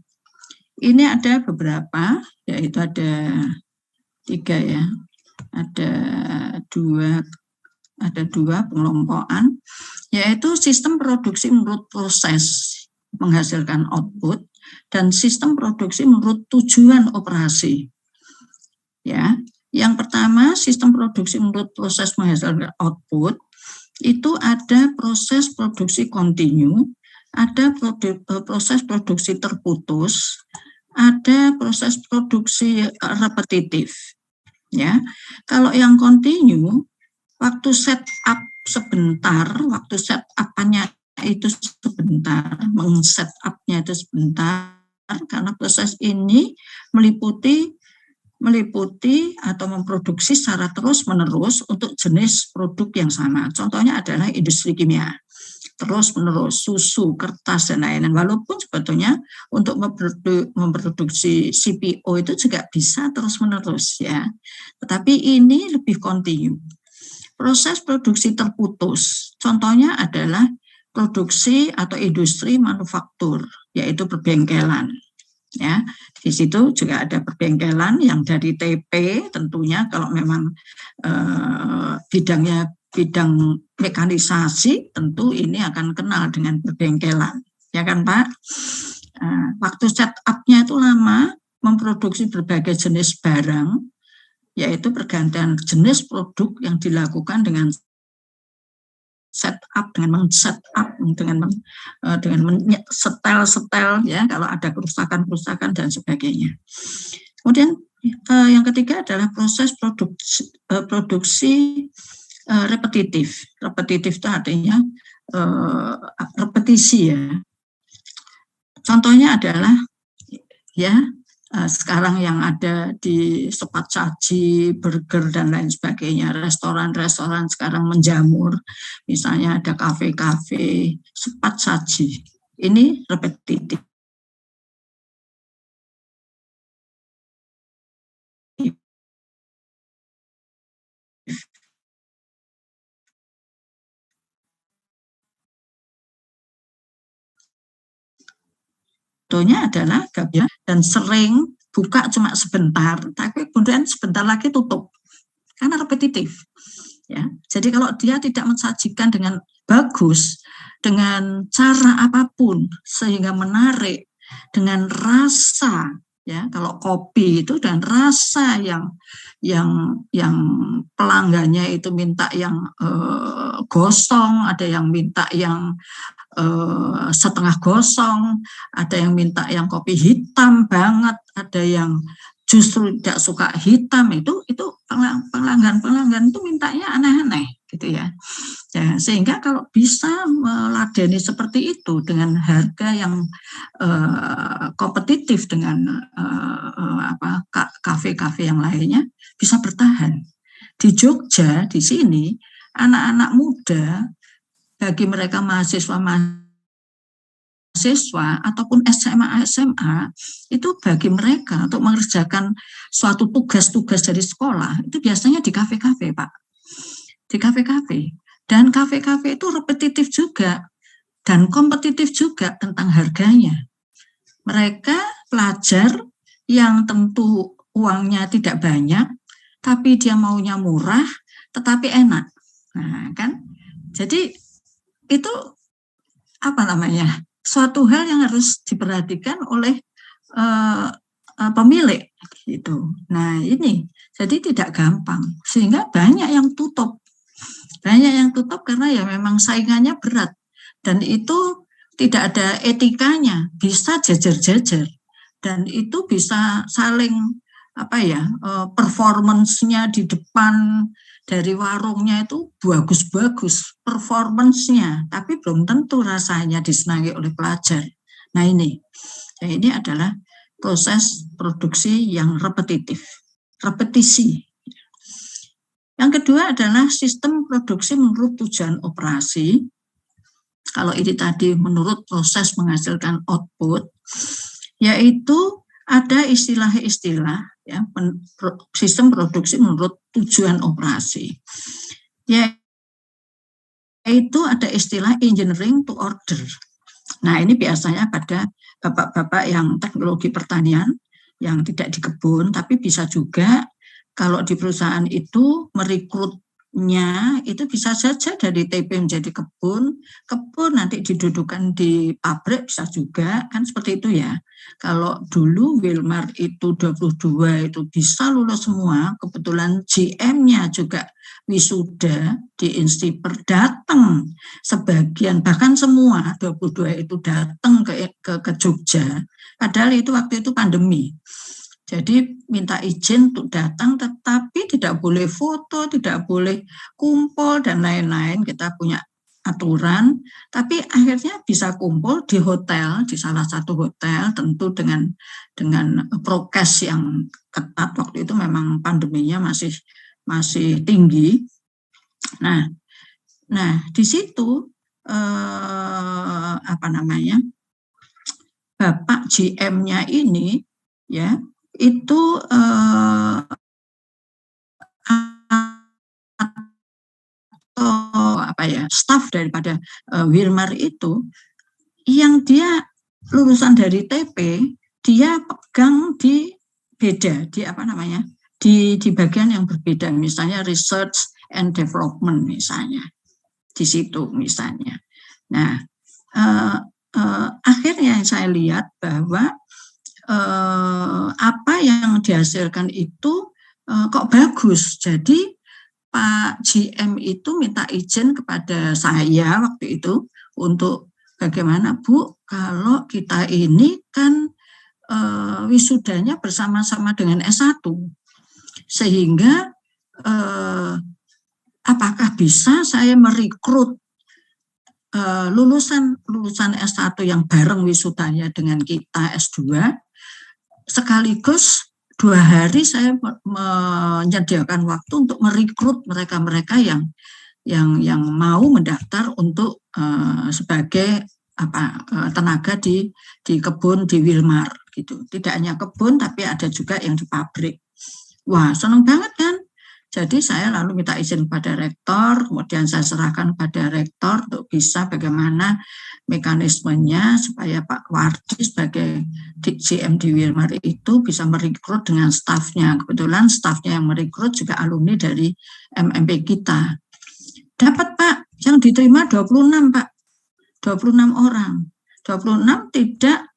Ini ada beberapa, yaitu ada 3 ya, ada dua pengelompokan, yaitu sistem produksi menurut proses menghasilkan output dan sistem produksi menurut tujuan operasi. Ya, Yang pertama, sistem produksi menurut proses menghasilkan output, itu ada proses produksi kontinu, ada proses produksi terputus, ada proses produksi repetitif. Ya, kalau yang kontinu, waktu setup sebentar, waktu setup-nya itu sebentar, meng-setupnya itu sebentar, karena proses ini meliputi atau memproduksi secara terus-menerus untuk jenis produk yang sama. Contohnya adalah industri kimia, terus-menerus, susu, kertas, dan lain-lain. Walaupun sebetulnya untuk memproduksi CPO itu juga bisa terus-menerus, ya. Tetapi ini lebih kontinu. Proses produksi terputus, contohnya adalah produksi atau industri manufaktur, yaitu perbengkelan. Ya, di situ juga ada perbengkelan yang dari TP, tentunya kalau memang bidangnya bidang mekanisasi, tentu ini akan kenal dengan perbengkelan, ya kan Pak? Waktu setup-nya itu lama, memproduksi berbagai jenis barang, yaitu pergantian jenis produk yang dilakukan dengan setup, dengan men-setup, dengan setel, ya, kalau ada kerusakan dan sebagainya. Kemudian yang ketiga adalah proses produksi repetitif. Repetitif itu artinya repetisi, ya. Contohnya adalah, ya, sekarang yang ada di cepat saji, burger, dan lain sebagainya, restoran-restoran sekarang menjamur, misalnya ada kafe-kafe, cepat saji, ini repetitif. Contohnya adalah gabnya dan sering buka cuma sebentar, tapi kemudian sebentar lagi tutup, karena repetitif. Ya, jadi kalau dia tidak mensajikan dengan bagus, dengan cara apapun sehingga menarik, dengan rasa, ya, kalau kopi itu dan rasa yang pelanggannya itu minta yang gosong, ada yang minta yang setengah gosong, ada yang minta yang kopi hitam banget, ada yang justru tidak suka hitam, itu pelanggan itu mintanya aneh-aneh, gitu ya. Ya, sehingga kalau bisa meladeni seperti itu dengan harga yang kompetitif dengan kafe-kafe yang lainnya, bisa bertahan. Di Jogja, di sini anak-anak muda, bagi mereka mahasiswa ataupun SMA, itu bagi mereka untuk mengerjakan suatu tugas-tugas dari sekolah, itu biasanya di kafe-kafe, Pak. Di kafe-kafe. Dan kafe-kafe itu repetitif juga dan kompetitif juga tentang harganya. Mereka pelajar yang tentu uangnya tidak banyak, tapi dia maunya murah, tetapi enak. Nah, kan? Jadi itu suatu hal yang harus diperhatikan oleh pemilik gitu. Nah, ini jadi tidak gampang, sehingga banyak yang tutup karena ya memang saingannya berat, dan itu tidak ada etikanya, bisa jajar-jajar, dan itu bisa saling performance-nya di depan dari warungnya itu bagus-bagus performance-nya, tapi belum tentu rasanya disenangi oleh pelajar. Nah, ini adalah proses produksi yang repetisi. Yang kedua adalah sistem produksi menurut tujuan operasi. Kalau ini tadi menurut proses menghasilkan output, yaitu ada istilah-istilah, ya, sistem produksi menurut tujuan operasi. Yaitu ada istilah engineering to order. Nah, ini biasanya pada bapak-bapak yang teknologi pertanian, yang tidak di kebun, tapi bisa juga kalau di perusahaan itu merekrut nya itu bisa saja dari TP menjadi kebun nanti didudukan di pabrik bisa juga, kan seperti itu ya. Kalau dulu Wilmar itu 22 itu bisa lulus semua, kebetulan GM-nya juga wisuda di Instiper, datang sebagian, bahkan semua 22 itu datang ke Jogja, padahal itu waktu itu pandemi. Jadi minta izin untuk datang, tetapi tidak boleh foto, tidak boleh kumpul, dan lain-lain. Kita punya aturan, tapi akhirnya bisa kumpul di hotel, di salah satu hotel, tentu dengan prokes yang ketat. Waktu itu memang pandeminya masih tinggi. Nah di situ Bapak GM-nya ini ya itu staf daripada Wilmar itu yang dia lulusan dari TP, dia pegang di beda, di bagian yang berbeda, misalnya research and development misalnya di situ misalnya. Nah akhirnya saya lihat bahwa apa yang dihasilkan itu kok bagus. Jadi Pak GM itu minta izin kepada saya waktu itu untuk bagaimana Bu, kalau kita ini kan wisudanya bersama-sama dengan S1, sehingga apakah bisa saya merekrut lulusan S1 yang bareng wisudanya dengan kita S2, sekaligus 2 hari saya menyediakan waktu untuk merekrut mereka-mereka yang mau mendaftar untuk sebagai tenaga di kebun di Wilmar gitu. Tidak hanya kebun tapi ada juga yang di pabrik. Wah, senang banget kan? Jadi saya lalu minta izin kepada rektor, kemudian saya serahkan kepada rektor untuk bisa bagaimana mekanismenya supaya Pak Wardi sebagai GM di Wilmar itu bisa merekrut dengan stafnya. Kebetulan stafnya yang merekrut juga alumni dari MMP kita. Dapat Pak, yang diterima 26 Pak, 26 orang. 26 tidak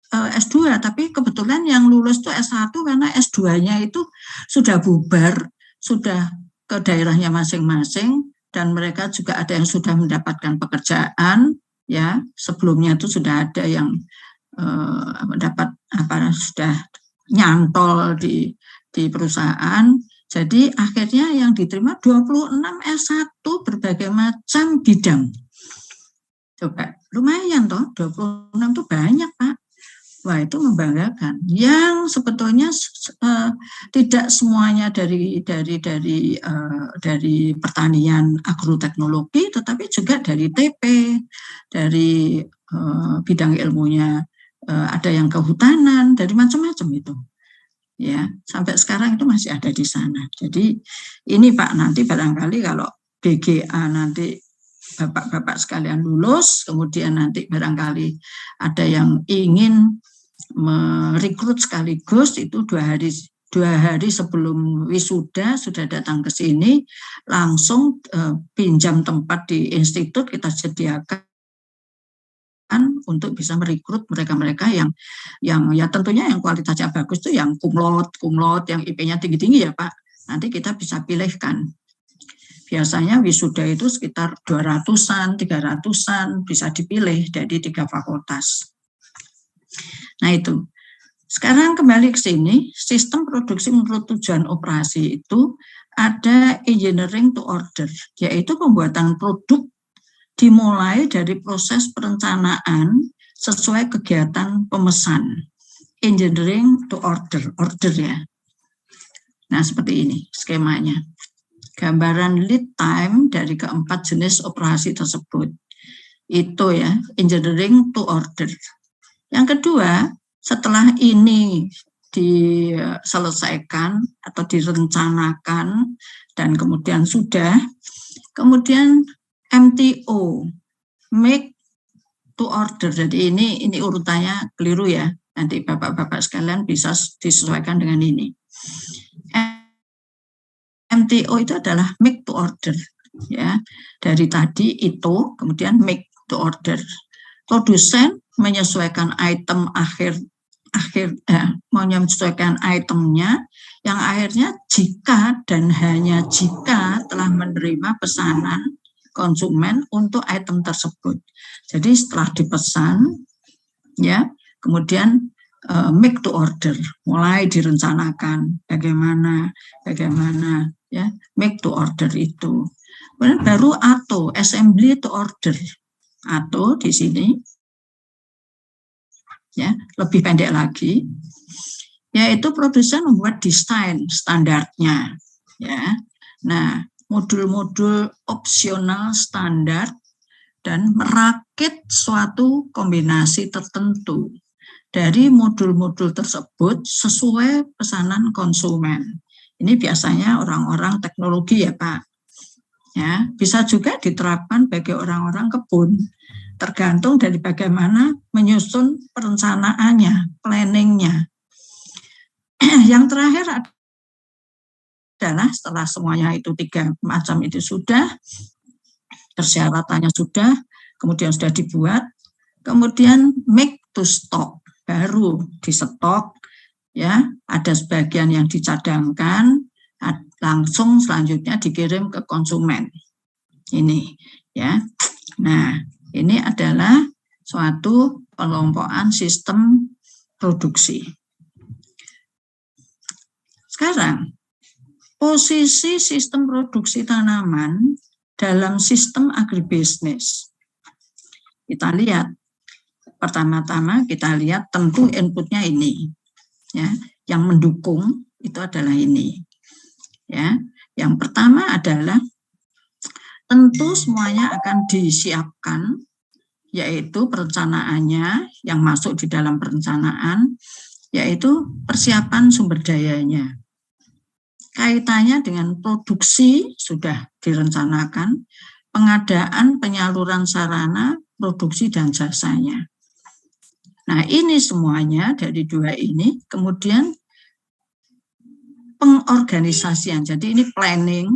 S2, tapi kebetulan yang lulus itu S1 karena S2-nya itu sudah bubar, sudah ke daerahnya masing-masing, dan mereka juga ada yang sudah mendapatkan pekerjaan, ya sebelumnya itu sudah ada yang sudah nyantol di perusahaan. Jadi akhirnya yang diterima 26 S1 berbagai macam bidang. Coba, lumayan toh, 26 itu banyak Pak. Wah, itu membanggakan. Yang sebetulnya tidak semuanya dari pertanian agroteknologi, tetapi juga dari TP, dari bidang ilmunya, ada yang kehutanan, dari macam-macam itu. Ya, sampai sekarang itu masih ada di sana. Jadi ini Pak, nanti barangkali kalau BGA nanti Bapak-bapak sekalian lulus, kemudian nanti barangkali ada yang ingin merekrut sekaligus, itu 2 hari sebelum wisuda sudah datang ke sini, langsung pinjam tempat di institut kita sediakan untuk bisa merekrut mereka-mereka yang ya tentunya yang kualitasnya bagus itu yang kumlot, yang IP-nya tinggi-tinggi ya Pak. Nanti kita bisa pilihkan. Biasanya wisuda itu sekitar 200-an, 300-an bisa dipilih dari 3 fakultas. Nah itu. Sekarang kembali ke sini, sistem produksi menurut tujuan operasi itu ada engineering to order, yaitu pembuatan produk dimulai dari proses perencanaan sesuai kegiatan pemesan. Engineering to order ya. Nah seperti ini skemanya. Gambaran lead time dari keempat jenis operasi tersebut. Itu ya, engineering to order. Yang kedua, setelah ini diselesaikan atau direncanakan dan kemudian sudah, kemudian MTO, make to order. Jadi ini urutannya keliru ya. Nanti Bapak-bapak sekalian bisa disesuaikan dengan ini. MTO itu adalah make to order, ya. Dari tadi itu, kemudian make to order. Produsen menyesuaikan item menyesuaikan itemnya, yang akhirnya jika dan hanya jika telah menerima pesanan konsumen untuk item tersebut. Jadi setelah dipesan, ya, kemudian make to order, mulai direncanakan bagaimana ya, make to order itu. Kemudian baru atau assembly to order. Atau di sini ya, lebih pendek lagi, yaitu produsen membuat desain standarnya, ya. Nah, modul-modul opsional standar dan merakit suatu kombinasi tertentu dari modul-modul tersebut sesuai pesanan konsumen. Ini biasanya orang-orang teknologi ya Pak. Ya, bisa juga diterapkan bagi orang-orang kebun, tergantung dari bagaimana menyusun perencanaannya, planningnya. Yang terakhir adalah setelah semuanya itu 3 macam itu sudah, persyaratannya sudah, kemudian sudah dibuat, kemudian make to stock, baru di stok, ya, ada sebagian yang dicadangkan, langsung selanjutnya dikirim ke konsumen. Ini, ya. Nah, ini adalah suatu pengelompokan sistem produksi. Sekarang, posisi sistem produksi tanaman dalam sistem agribisnis. Kita lihat, pertama-tama kita lihat tentu inputnya ini, ya, yang mendukung itu adalah ini. Ya, yang pertama adalah tentu semuanya akan disiapkan, yaitu perencanaannya yang masuk di dalam perencanaan, yaitu persiapan sumber dayanya. Kaitannya dengan produksi sudah direncanakan, pengadaan penyaluran sarana, produksi dan jasanya. Nah, ini semuanya dari 2 ini, kemudian pengorganisasian. Jadi ini planning,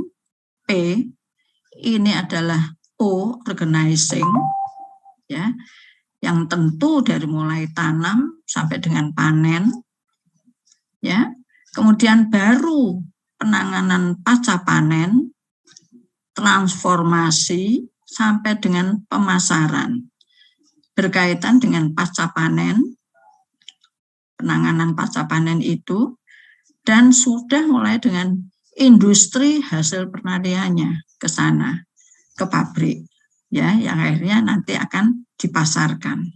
P, ini adalah O, organizing, ya, yang tentu dari mulai tanam sampai dengan panen, ya. Kemudian baru penanganan pasca panen, transformasi sampai dengan pemasaran. Berkaitan dengan pasca panen, penanganan pasca panen itu, dan sudah mulai dengan industri hasil pertaniannya ke sana, ke pabrik, ya, yang akhirnya nanti akan dipasarkan.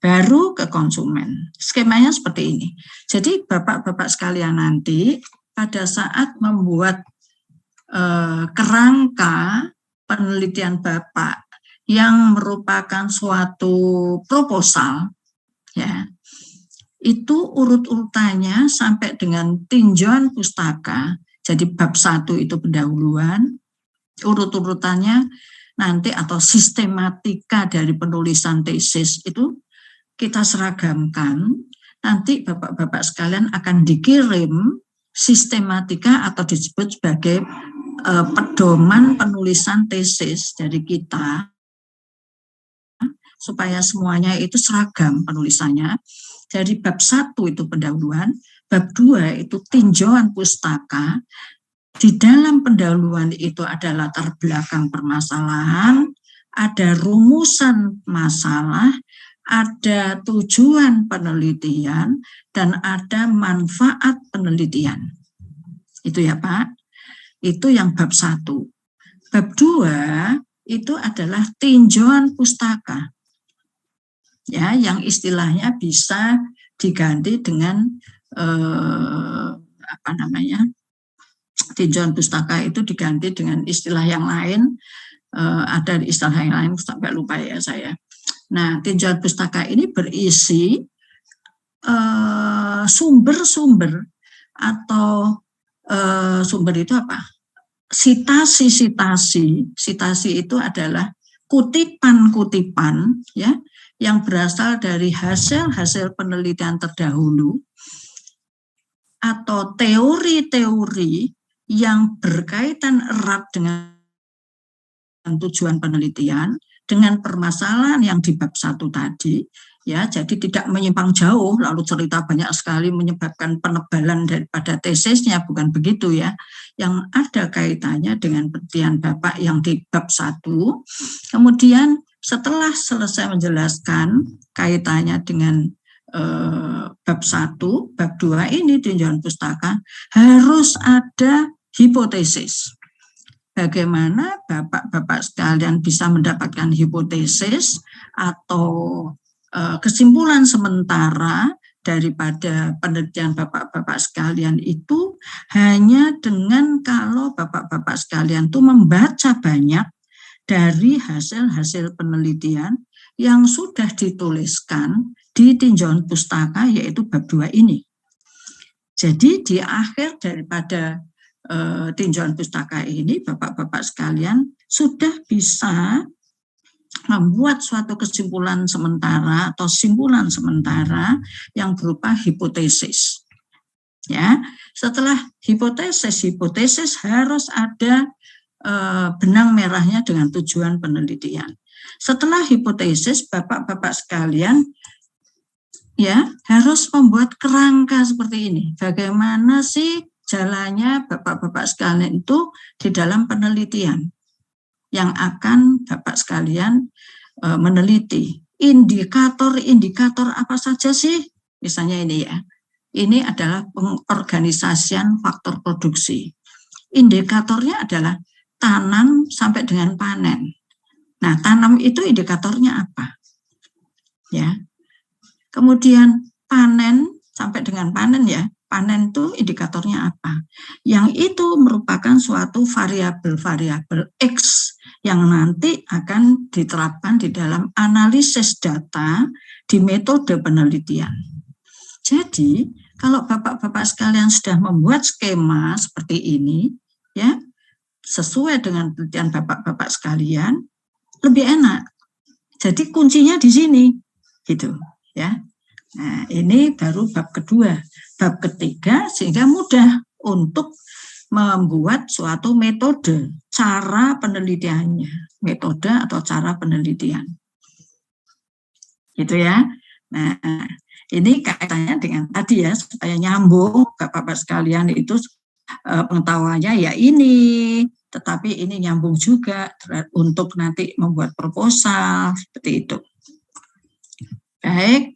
Baru ke konsumen. Skemanya seperti ini. Jadi Bapak-Bapak sekalian nanti pada saat membuat kerangka penelitian Bapak yang merupakan suatu proposal, ya, itu urut-urutannya sampai dengan tinjauan pustaka. Jadi bab 1 itu pendahuluan, urut-urutannya nanti atau sistematika dari penulisan tesis itu kita seragamkan. Nanti Bapak-Bapak sekalian akan dikirim sistematika atau disebut sebagai pedoman penulisan tesis dari kita, supaya semuanya itu seragam penulisannya. Dari bab 1 itu pendahuluan, bab 2 itu tinjauan pustaka. Di dalam pendahuluan itu ada latar belakang permasalahan, ada rumusan masalah, ada tujuan penelitian, dan ada manfaat penelitian. Itu ya Pak, itu yang bab 1. Bab 2 itu adalah tinjauan pustaka. Ya, yang istilahnya bisa diganti dengan tinjauan pustaka itu diganti dengan istilah yang lain, ada istilah yang lain sampai lupa ya saya. Nah, tinjauan pustaka ini berisi sumber-sumber atau sumber itu apa? Sitasi itu adalah kutipan-kutipan, ya, yang berasal dari hasil-hasil penelitian terdahulu atau teori-teori yang berkaitan erat dengan tujuan penelitian, dengan permasalahan yang di bab 1 tadi, ya, jadi tidak menyimpang jauh, lalu cerita banyak sekali menyebabkan penebalan daripada tesisnya, bukan begitu ya, yang ada kaitannya dengan penelitian Bapak yang di bab 1, kemudian setelah selesai menjelaskan kaitannya dengan bab 1, bab 2 ini tinjauan pustaka, harus ada hipotesis. Bagaimana Bapak-Bapak sekalian bisa mendapatkan hipotesis atau kesimpulan sementara daripada penelitian Bapak-Bapak sekalian itu hanya dengan kalau Bapak-Bapak sekalian itu membaca banyak dari hasil-hasil penelitian yang sudah dituliskan di tinjauan pustaka, yaitu bab 2 ini. Jadi di akhir daripada tinjauan pustaka ini, Bapak-Bapak sekalian sudah bisa membuat suatu kesimpulan sementara atau simpulan sementara yang berupa hipotesis. Ya, setelah hipotesis harus ada benang merahnya dengan tujuan penelitian. Setelah hipotesis, Bapak-Bapak sekalian ya harus membuat kerangka seperti ini. Bagaimana sih jalannya Bapak-Bapak sekalian itu di dalam penelitian yang akan Bapak sekalian meneliti. Indikator-indikator apa saja sih? Misalnya ini ya, ini adalah pengorganisasian faktor produksi. Indikatornya adalah tanam sampai dengan panen. Nah, tanam itu indikatornya apa? Ya. Kemudian panen sampai dengan panen ya. Panen itu indikatornya apa? Yang itu merupakan suatu variabel X yang nanti akan diterapkan di dalam analisis data di metode penelitian. Jadi, kalau Bapak-Bapak sekalian sudah membuat skema seperti ini, ya, sesuai dengan penelitian Bapak-Bapak sekalian, lebih enak. Jadi kuncinya di sini, gitu, ya. Nah, ini baru bab kedua. Bab ketiga sehingga mudah untuk membuat suatu metode, cara penelitiannya, metode atau cara penelitian. Gitu ya. Nah, ini kaitannya dengan tadi ya, supaya nyambung Bapak-Bapak sekalian itu pengetahuannya ya ini, tetapi ini nyambung juga untuk nanti membuat proposal, seperti itu. Baik.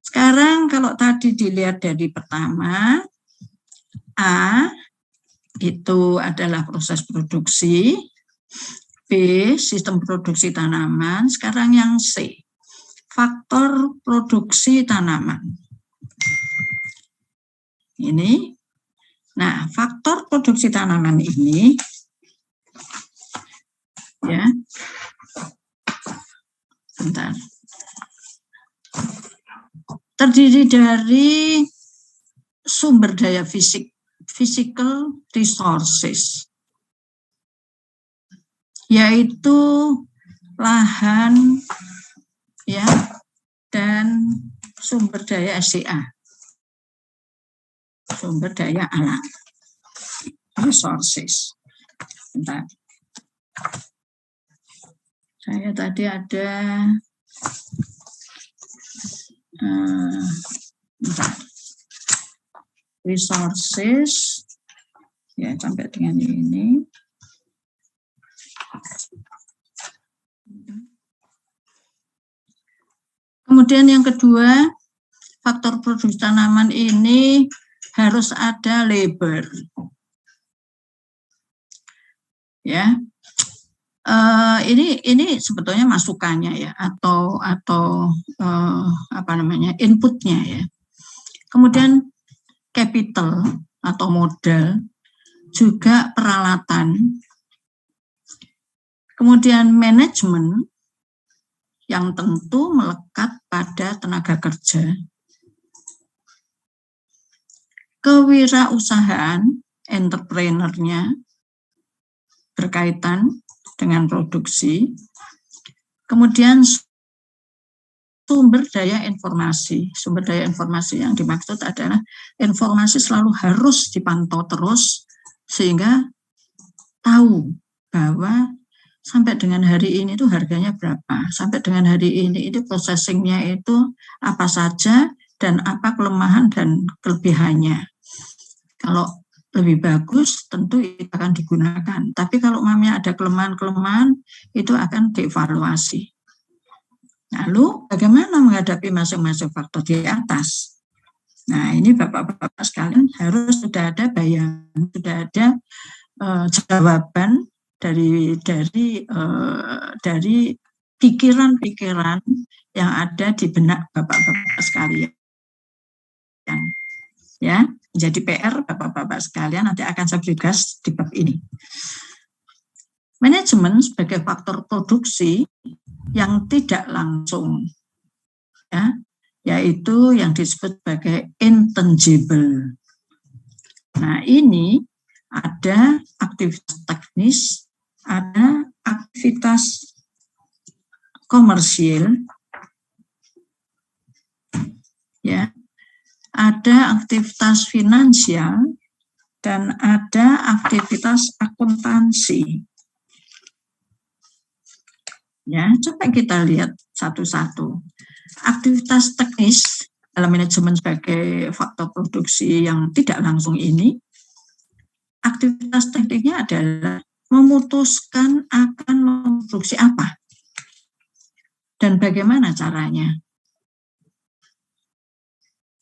Sekarang kalau tadi dilihat dari pertama, A itu adalah proses produksi, B sistem produksi tanaman, sekarang yang C, faktor produksi tanaman. Ini, nah faktor produksi tanaman ini, ya, bentar. Terdiri dari sumber daya fisik, physical resources, yaitu lahan, ya, dan sumber daya SDA, sumber daya alam, resources. Bentar. Saya tadi ada resources ya sampai dengan ini. Kemudian yang kedua, faktor produksi tanaman ini harus ada labor. Ya. Ini sebetulnya masukannya ya atau apa namanya inputnya ya. Kemudian capital atau modal, juga peralatan, kemudian manajemen yang tentu melekat pada tenaga kerja, kewirausahaan entrepreneurnya berkaitan dengan produksi, kemudian sumber daya informasi. Sumber daya informasi yang dimaksud adalah informasi selalu harus dipantau terus sehingga tahu bahwa sampai dengan hari ini itu harganya berapa, sampai dengan hari ini itu processingnya itu apa saja dan apa kelemahan dan kelebihannya. Kalau lebih bagus tentu itu akan digunakan, tapi kalau mamanya ada kelemahan-kelemahan itu akan dievaluasi. Lalu bagaimana menghadapi masing-masing faktor di atas? Nah, ini Bapak-Bapak sekalian harus sudah ada bayangan, sudah ada jawaban dari pikiran-pikiran yang ada di benak Bapak-Bapak sekalian. Ya, menjadi PR Bapak-Bapak sekalian, nanti akan saya beri gas di bab ini. Manajemen sebagai faktor produksi yang tidak langsung, ya, yaitu yang disebut sebagai intangible. Nah, ini ada aktivitas teknis, ada aktivitas komersial, ya, ada aktivitas finansial, dan ada aktivitas akuntansi. Ya, coba kita lihat satu-satu. Aktivitas teknis dalam manajemen sebagai faktor produksi yang tidak langsung ini, aktivitas tekniknya adalah memutuskan akan memproduksi apa dan bagaimana caranya.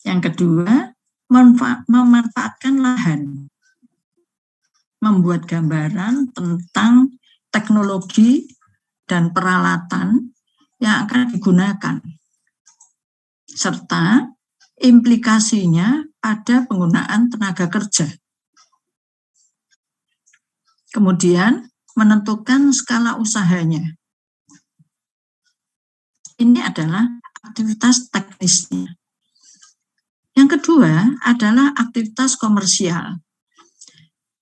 Yang kedua, memanfaatkan lahan, membuat gambaran tentang teknologi dan peralatan yang akan digunakan, serta implikasinya pada penggunaan tenaga kerja. Kemudian menentukan skala usahanya. Ini adalah aktivitas teknisnya. Yang kedua adalah aktivitas komersial,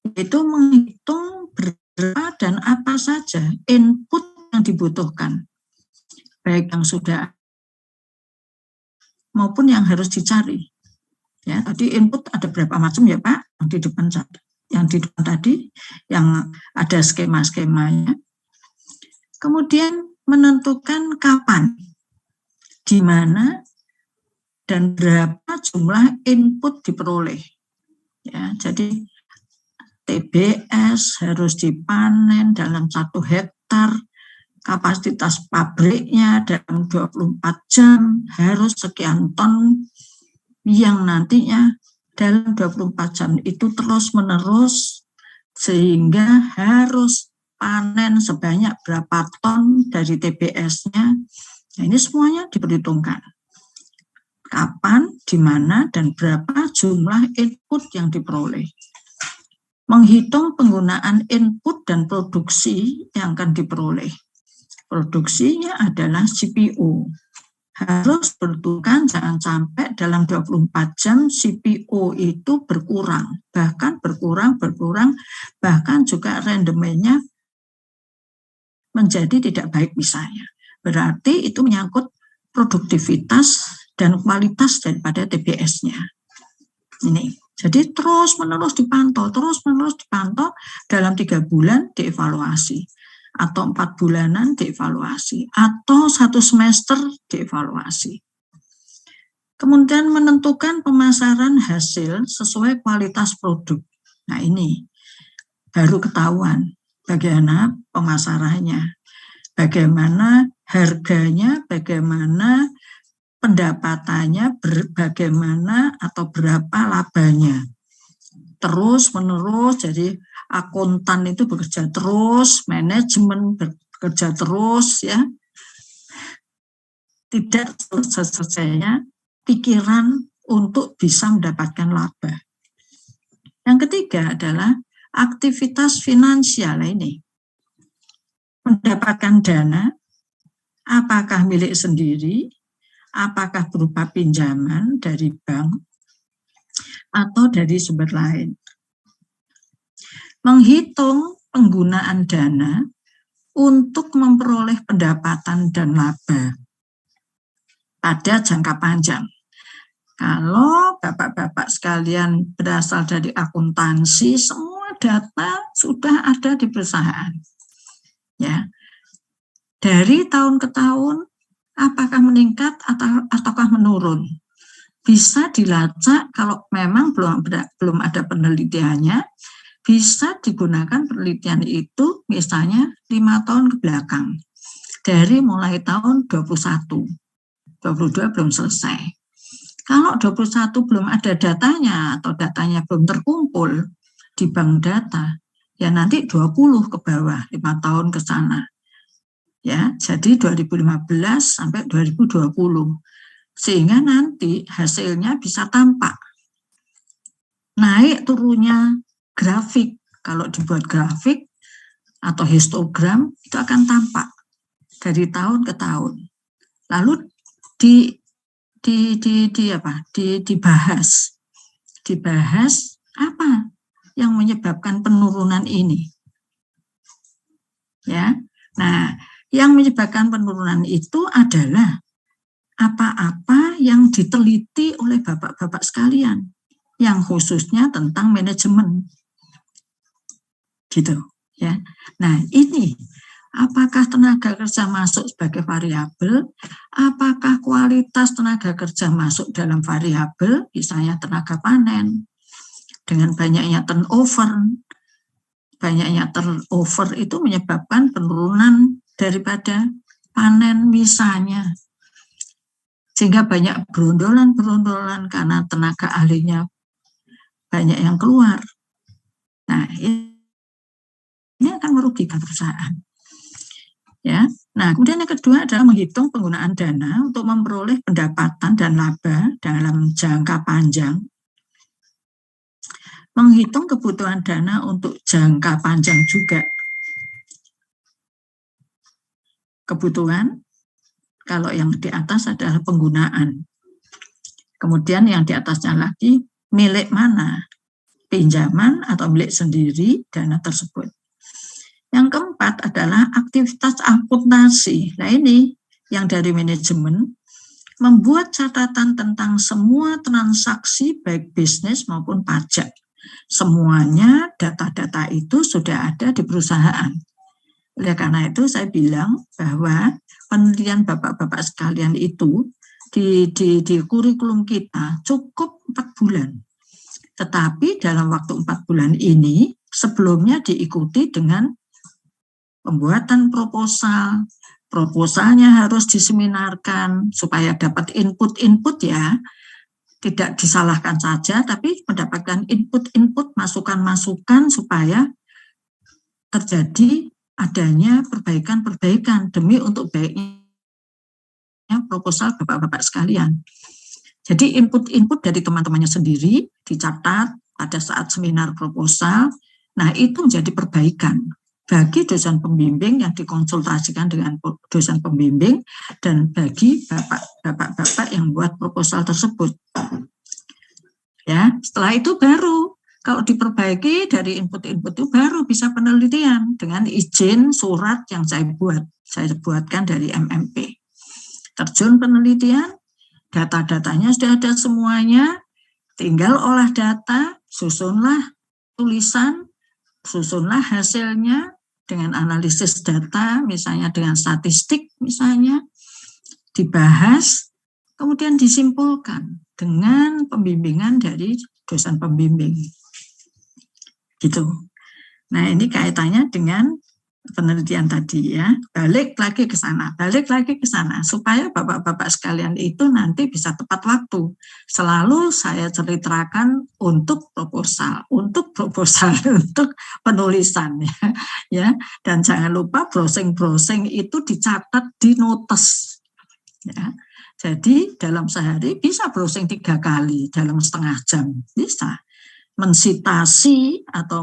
yaitu menghitung berapa dan apa saja input yang dibutuhkan, baik yang sudah maupun yang harus dicari. Ya, tadi input ada berapa macam ya Pak? Yang di depan tadi, yang ada skema-skemanya. Kemudian menentukan kapan, di mana, dan berapa jumlah input diperoleh. Ya, jadi TBS harus dipanen dalam 1 hektar, kapasitas pabriknya dalam 24 jam harus sekian ton, yang nantinya dalam 24 jam itu terus-menerus, sehingga harus panen sebanyak berapa ton dari TBS-nya. Nah, ini semuanya diperhitungkan. Kapan, di mana, dan berapa jumlah input yang diperoleh. Menghitung penggunaan input dan produksi yang akan diperoleh. Produksinya adalah CPO. Harus berhitungan, jangan sampai dalam 24 jam CPO itu berkurang. Bahkan berkurang, bahkan juga rendemennya menjadi tidak baik misalnya. Berarti itu menyangkut produktivitas dan kualitas daripada TBS-nya. Ini, jadi terus-menerus dipantau dalam 3 bulan dievaluasi, atau 4 bulanan dievaluasi, atau 1 semester dievaluasi. Kemudian menentukan pemasaran hasil sesuai kualitas produk. Nah, ini baru ketahuan bagaimana pemasarannya, bagaimana harganya, bagaimana pendapatannya, bagaimana atau berapa labanya. Terus-menerus, jadi akuntan itu bekerja terus, manajemen bekerja terus, ya. Tidak selesai-selesainya pikiran untuk bisa mendapatkan laba. Yang ketiga adalah aktivitas finansial ini. Mendapatkan dana, apakah milik sendiri, apakah berupa pinjaman dari bank, atau dari sumber lain. Menghitung penggunaan dana untuk memperoleh pendapatan dan laba pada jangka panjang. Kalau Bapak-Bapak sekalian berasal dari akuntansi, semua data sudah ada di perusahaan. Ya. Dari tahun ke tahun apakah meningkat ataukah menurun? Bisa dilacak kalau memang belum ada penelitiannya, bisa digunakan penelitian itu misalnya 5 tahun ke belakang. Dari mulai tahun 21, 22 belum selesai. Kalau 21 belum ada datanya atau datanya belum terkumpul di bank data, ya nanti 20 ke bawah, 5 tahun ke sana. Ya, jadi 2015 sampai 2020. Sehingga nanti hasilnya bisa tampak. Naik turunnya grafik, kalau dibuat grafik atau histogram itu akan tampak dari tahun ke tahun. Lalu dibahas apa yang menyebabkan penurunan ini. Ya. Nah, yang menyebabkan penurunan itu adalah apa-apa yang diteliti oleh bapak-bapak sekalian, yang khususnya tentang manajemen, gitu ya. Nah ini, apakah tenaga kerja masuk sebagai variabel, apakah kualitas tenaga kerja masuk dalam variabel, misalnya tenaga panen, dengan banyaknya turnover. Banyaknya turnover itu menyebabkan penurunan daripada panen misalnya. Sehingga banyak berondolan karena tenaga ahlinya banyak yang keluar. Nah, ini akan merugikan perusahaan. Ya. Nah, kemudian yang kedua adalah menghitung penggunaan dana untuk memperoleh pendapatan dan laba dalam jangka panjang. Menghitung kebutuhan dana untuk jangka panjang juga. Kebutuhan, kalau yang di atas adalah penggunaan. Kemudian yang di atasnya lagi, milik mana? Pinjaman atau milik sendiri dana tersebut. Yang keempat adalah aktivitas akuntansi. Nah ini yang dari manajemen, membuat catatan tentang semua transaksi baik bisnis maupun pajak. Semuanya data-data itu sudah ada di perusahaan. Oleh karena itu saya bilang bahwa penelitian bapak-bapak sekalian itu di kurikulum kita cukup 4 bulan. Tetapi dalam waktu 4 bulan ini sebelumnya diikuti dengan pembuatan proposal. Proposalnya harus diseminarkan supaya dapat input-input ya. Tidak disalahkan saja, tapi mendapatkan input-input, masukan-masukan supaya terjadi adanya perbaikan-perbaikan demi untuk baiknya proposal bapak-bapak sekalian. Jadi input-input dari teman-temannya sendiri dicatat pada saat seminar proposal. Nah itu menjadi perbaikan bagi dosen pembimbing yang dikonsultasikan dengan dosen pembimbing dan bagi bapak-bapak yang buat proposal tersebut. Ya, setelah itu baru kalau diperbaiki dari input-input itu baru bisa penelitian dengan izin surat yang saya buatkan dari MMP. Terjun penelitian, data-datanya sudah ada semuanya, tinggal olah data, susunlah tulisan, susunlah hasilnya dengan analisis data, misalnya dengan statistik misalnya, dibahas, kemudian disimpulkan dengan pembimbingan dari dosen pembimbing. Gitu. Nah ini kaitannya dengan penelitian tadi ya, balik lagi ke sana, supaya bapak-bapak sekalian itu nanti bisa tepat waktu. Selalu saya ceritakan untuk proposal, untuk penulisan ya. Dan jangan lupa browsing itu dicatat di notes ya. Jadi dalam sehari bisa browsing 3 kali dalam setengah jam, bisa. Mensitasi atau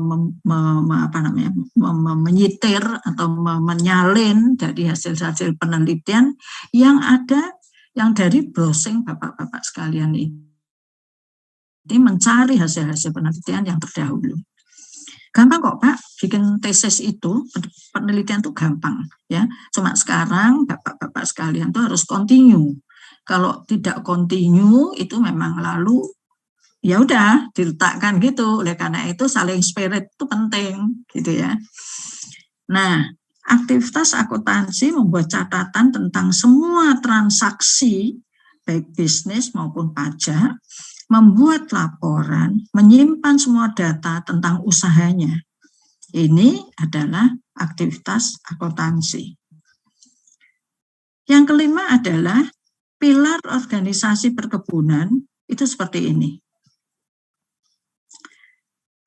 menyitir atau menyalin dari hasil-hasil penelitian yang ada, yang dari browsing bapak-bapak sekalian ini mencari hasil-hasil penelitian yang terdahulu. Gampang kok Pak, bikin tesis itu, penelitian itu gampang ya. Cuma sekarang bapak-bapak sekalian itu harus continue. Kalau tidak continue itu memang lalu ya udah diletakkan gitu. Oleh karena itu saling spirit itu penting gitu ya. Nah, aktivitas akuntansi membuat catatan tentang semua transaksi baik bisnis maupun pajak, membuat laporan, menyimpan semua data tentang usahanya. Ini adalah aktivitas akuntansi. Yang kelima adalah pilar organisasi perkebunan itu seperti ini.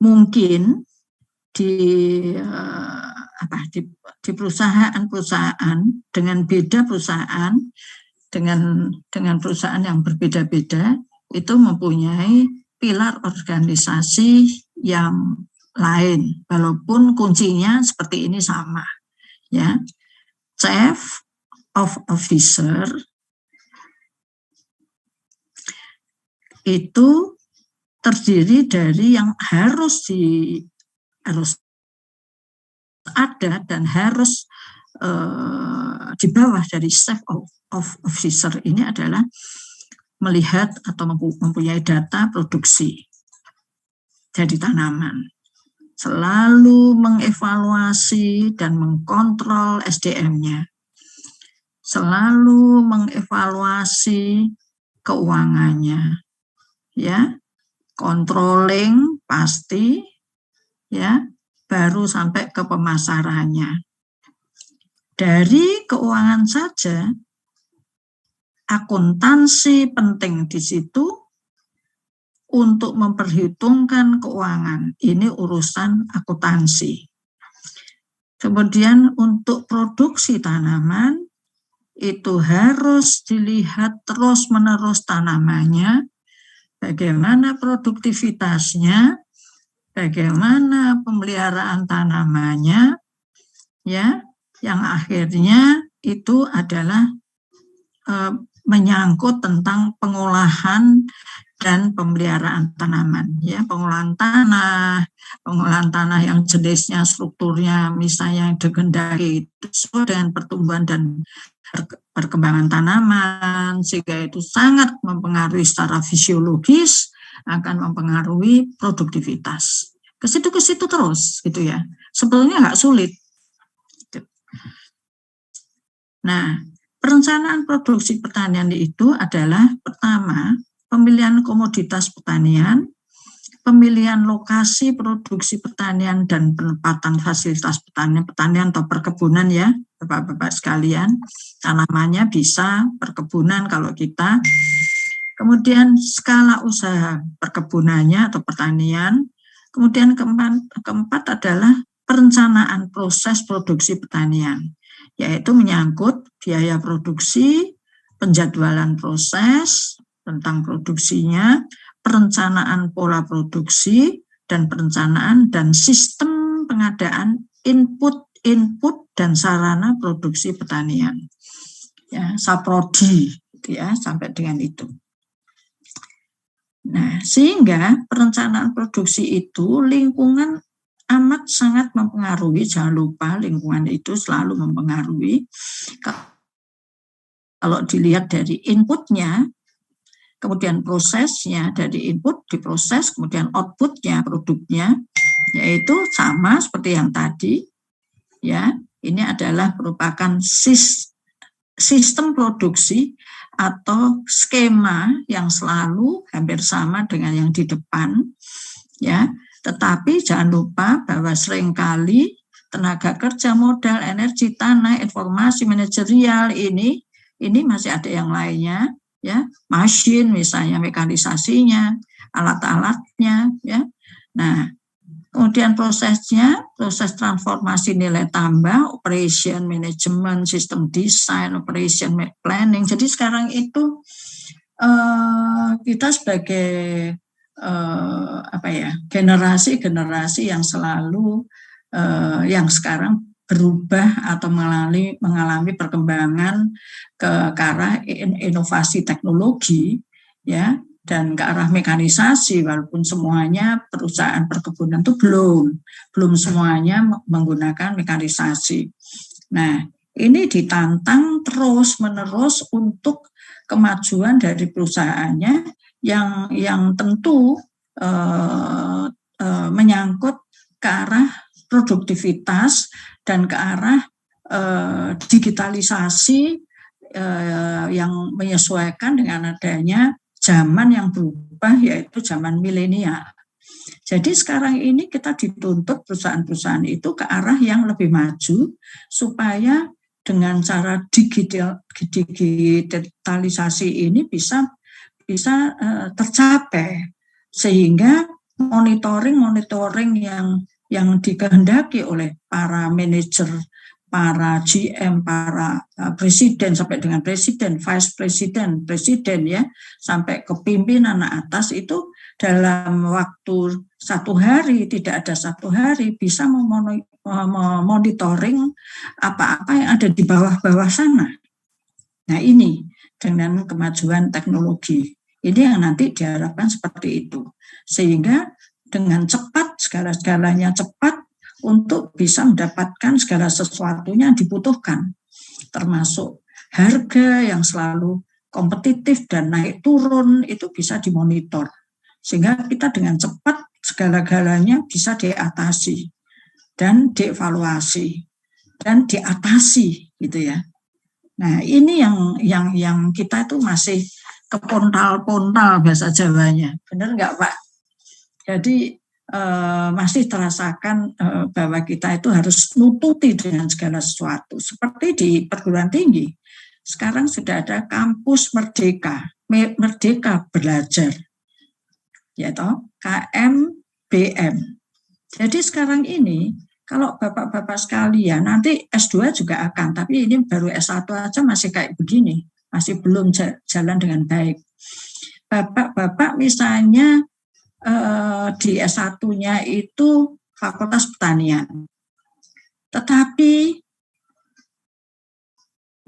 Mungkin di perusahaan-perusahaan dengan beda perusahaan dengan perusahaan yang berbeda-beda itu mempunyai pilar organisasi yang lain, walaupun kuncinya seperti ini sama, ya. Chief of Officer itu terdiri dari yang harus ada dan harus di bawah dari Chief of Officer ini adalah melihat atau mempunyai data produksi dari tanaman, selalu mengevaluasi dan mengkontrol SDM-nya, selalu mengevaluasi keuangannya, ya, controlling pasti, ya, baru sampai ke pemasarannya. Dari keuangan saja, akuntansi penting di situ untuk memperhitungkan keuangan. Ini urusan akuntansi. Kemudian untuk produksi tanaman, itu harus dilihat terus-menerus tanamannya, bagaimana produktivitasnya, bagaimana pemeliharaan tanamannya, ya, yang akhirnya itu adalah menyangkut tentang pengolahan dan pemeliharaan tanaman, ya, pengolahan tanah yang jenisnya, strukturnya, misalnya yang dikehendaki itu sesuai dengan pertumbuhan dan perkembangan tanaman, sehingga itu sangat mempengaruhi secara fisiologis, akan mempengaruhi produktivitas. Ke situ terus, gitu ya. Sebetulnya nggak sulit. Nah, perencanaan produksi pertanian itu adalah pertama, pemilihan komoditas pertanian, pemilihan lokasi produksi pertanian dan penempatan fasilitas pertanian atau perkebunan, ya, Bapak-bapak sekalian. Tanamannya bisa perkebunan kalau kita. Kemudian skala usaha perkebunannya atau pertanian. Kemudian keempat adalah perencanaan proses produksi pertanian, yaitu menyangkut biaya produksi, penjadwalan proses tentang produksinya, perencanaan pola produksi, dan perencanaan dan sistem pengadaan input dan sarana produksi pertanian. Ya, saprodi, gitu ya, sampai dengan itu. Nah, sehingga perencanaan produksi itu lingkungan amat sangat mempengaruhi. Jangan lupa lingkungan itu selalu mempengaruhi. Kalau dilihat dari inputnya, kemudian prosesnya, dari input diproses, kemudian outputnya, produknya, yaitu sama seperti yang tadi, ya. Ini adalah merupakan sistem produksi atau skema yang selalu hampir sama dengan yang di depan, ya. Tetapi jangan lupa bahwa seringkali tenaga kerja, modal, energi, tanah, informasi, manajerial ini masih ada yang lainnya, ya, mesin misalnya, mekanisasinya, alat-alatnya, ya. Nah, kemudian prosesnya, proses transformasi nilai tambah, operation management, sistem desain, operation planning. Jadi sekarang itu kita sebagai generasi yang selalu yang sekarang berubah atau mengalami perkembangan ke arah inovasi teknologi, ya, dan ke arah mekanisasi, walaupun semuanya perusahaan perkebunan itu belum semuanya menggunakan mekanisasi. Nah, ini ditantang terus-menerus untuk kemajuan dari perusahaannya, yang tentu menyangkut ke arah produktivitas dan ke arah digitalisasi yang menyesuaikan dengan adanya zaman yang berubah, yaitu zaman milenial. Jadi sekarang ini kita dituntut perusahaan-perusahaan itu ke arah yang lebih maju supaya dengan cara digitalisasi ini bisa tercapai, sehingga monitoring yang dikehendaki oleh para manajer, para GM, para presiden sampai dengan presiden, vice presiden, presiden ya, sampai ke pimpinan atas itu dalam waktu 1 hari, tidak ada 1 hari bisa memonitoring apa-apa yang ada di bawah-bawah sana. Nah ini dengan kemajuan teknologi, ini yang nanti diharapkan seperti itu. Sehingga dengan cepat, segala-galanya cepat untuk bisa mendapatkan segala sesuatunya yang dibutuhkan. Termasuk harga yang selalu kompetitif dan naik turun itu bisa dimonitor. Sehingga kita dengan cepat segala-galanya bisa diatasi dan dievaluasi dan diatasi gitu ya. Nah ini yang kita itu masih kepontal-pontal bahasa Jawanya, benar nggak Pak? Jadi masih terasakan bahwa kita itu harus nututi dengan segala sesuatu. Seperti di perguruan tinggi, sekarang sudah ada kampus Merdeka Belajar, yaitu KMBM. Jadi sekarang ini kalau bapak-bapak sekalian nanti S2 juga akan, tapi ini baru S1 aja masih kayak begini, masih belum jalan dengan baik. Bapak-bapak misalnya di S1-nya itu Fakultas Pertanian, tetapi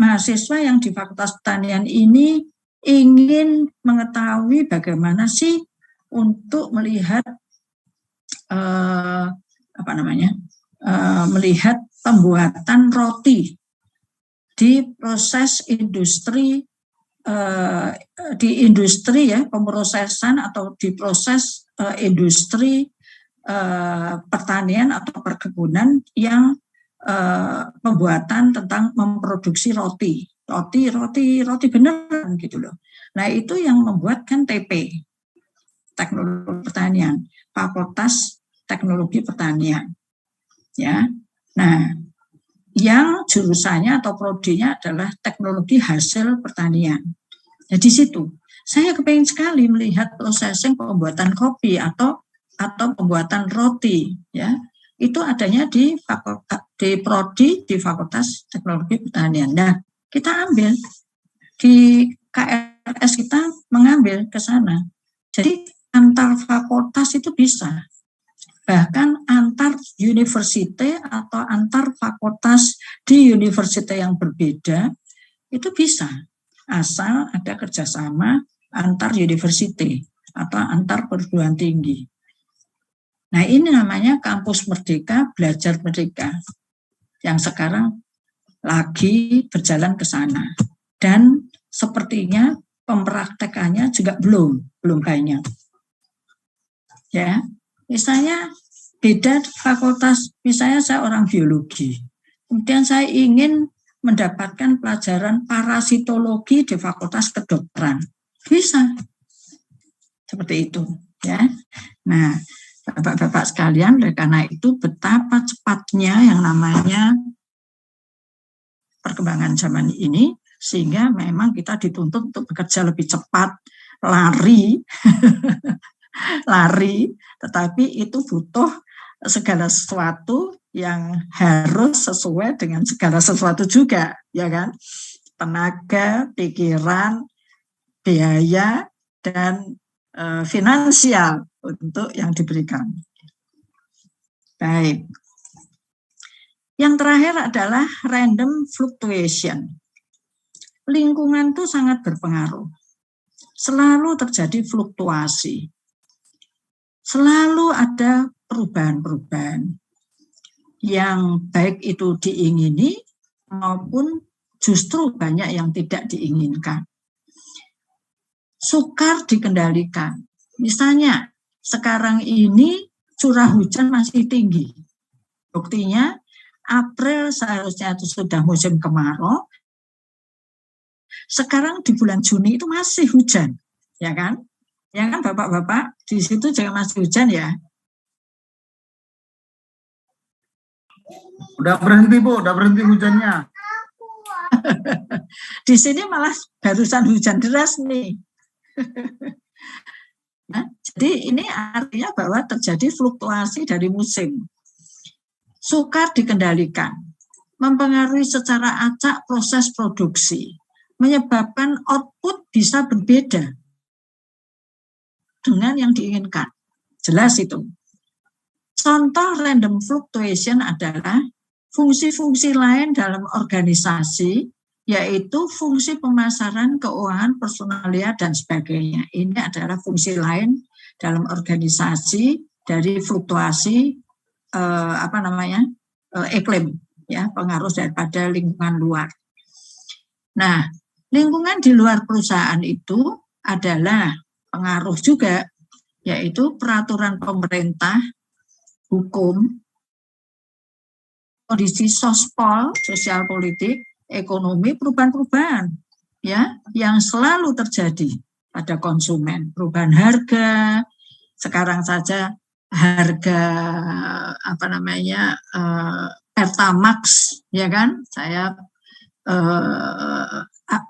mahasiswa yang di Fakultas Pertanian ini ingin mengetahui bagaimana sih untuk melihat melihat pembuatan roti di proses industri ya, pemrosesan atau di proses industri pertanian atau perkebunan yang pembuatan tentang memproduksi roti beneran gitu loh. Nah itu yang membuat kan TP, Teknologi Pertanian, Fakultas Teknologi Pertanian, ya. Nah, yang jurusannya atau prodinya adalah Teknologi Hasil Pertanian. Nah, di situ saya kepengen sekali melihat processing pembuatan kopi atau pembuatan roti, ya. Itu adanya di prodi di Fakultas Teknologi Pertanian. Nah, kita ambil di KRS, kita mengambil ke sana. Jadi antar fakultas itu bisa, bahkan antar university atau antar fakultas di university yang berbeda itu bisa, asal ada kerjasama antar university atau antar perguruan tinggi. Nah ini namanya Kampus Merdeka Belajar Merdeka yang sekarang lagi berjalan ke sana, dan sepertinya pempraktekannya juga belum banyak. Ya, misalnya beda fakultas, misalnya saya orang biologi, kemudian saya ingin mendapatkan pelajaran parasitologi di Fakultas Kedokteran, bisa seperti itu, ya. Nah, bapak-bapak sekalian, karena itu betapa cepatnya yang namanya perkembangan zaman ini, sehingga memang kita dituntut untuk bekerja lebih cepat, lari, tetapi itu butuh segala sesuatu yang harus sesuai dengan segala sesuatu juga, ya kan? Tenaga, pikiran, biaya, dan finansial untuk yang diberikan. Baik. Yang terakhir adalah random fluctuation. Lingkungan itu sangat berpengaruh. Selalu terjadi fluktuasi. Selalu ada perubahan-perubahan yang baik itu diingini maupun justru banyak yang tidak diinginkan. sukar dikendalikan. Misalnya sekarang ini curah hujan masih tinggi. Buktinya April seharusnya itu sudah musim kemarau. Sekarang di bulan Juni itu masih hujan, ya kan? Ya kan Bapak-bapak, di situ jangan masih hujan ya. Udah berhenti Bu, udah berhenti hujannya. Di sini malah barusan hujan deras nih. Nah, jadi ini artinya bahwa terjadi fluktuasi dari musim. Sukar dikendalikan, mempengaruhi secara acak proses produksi, menyebabkan output bisa berbeda dengan yang diinginkan. Jelas itu. Contoh random fluctuation adalah fungsi-fungsi lain dalam organisasi, yaitu fungsi pemasaran, keuangan, personalia, dan sebagainya. Ini adalah fungsi lain dalam organisasi dari fluktuasi iklim, ya, pengaruh daripada lingkungan luar. Nah, lingkungan di luar perusahaan itu adalah pengaruh juga, yaitu peraturan pemerintah, hukum, kondisi sospol, sosial politik, ekonomi, perubahan-perubahan ya yang selalu terjadi pada konsumen, perubahan harga. Sekarang saja harga Pertamax, ya kan? Saya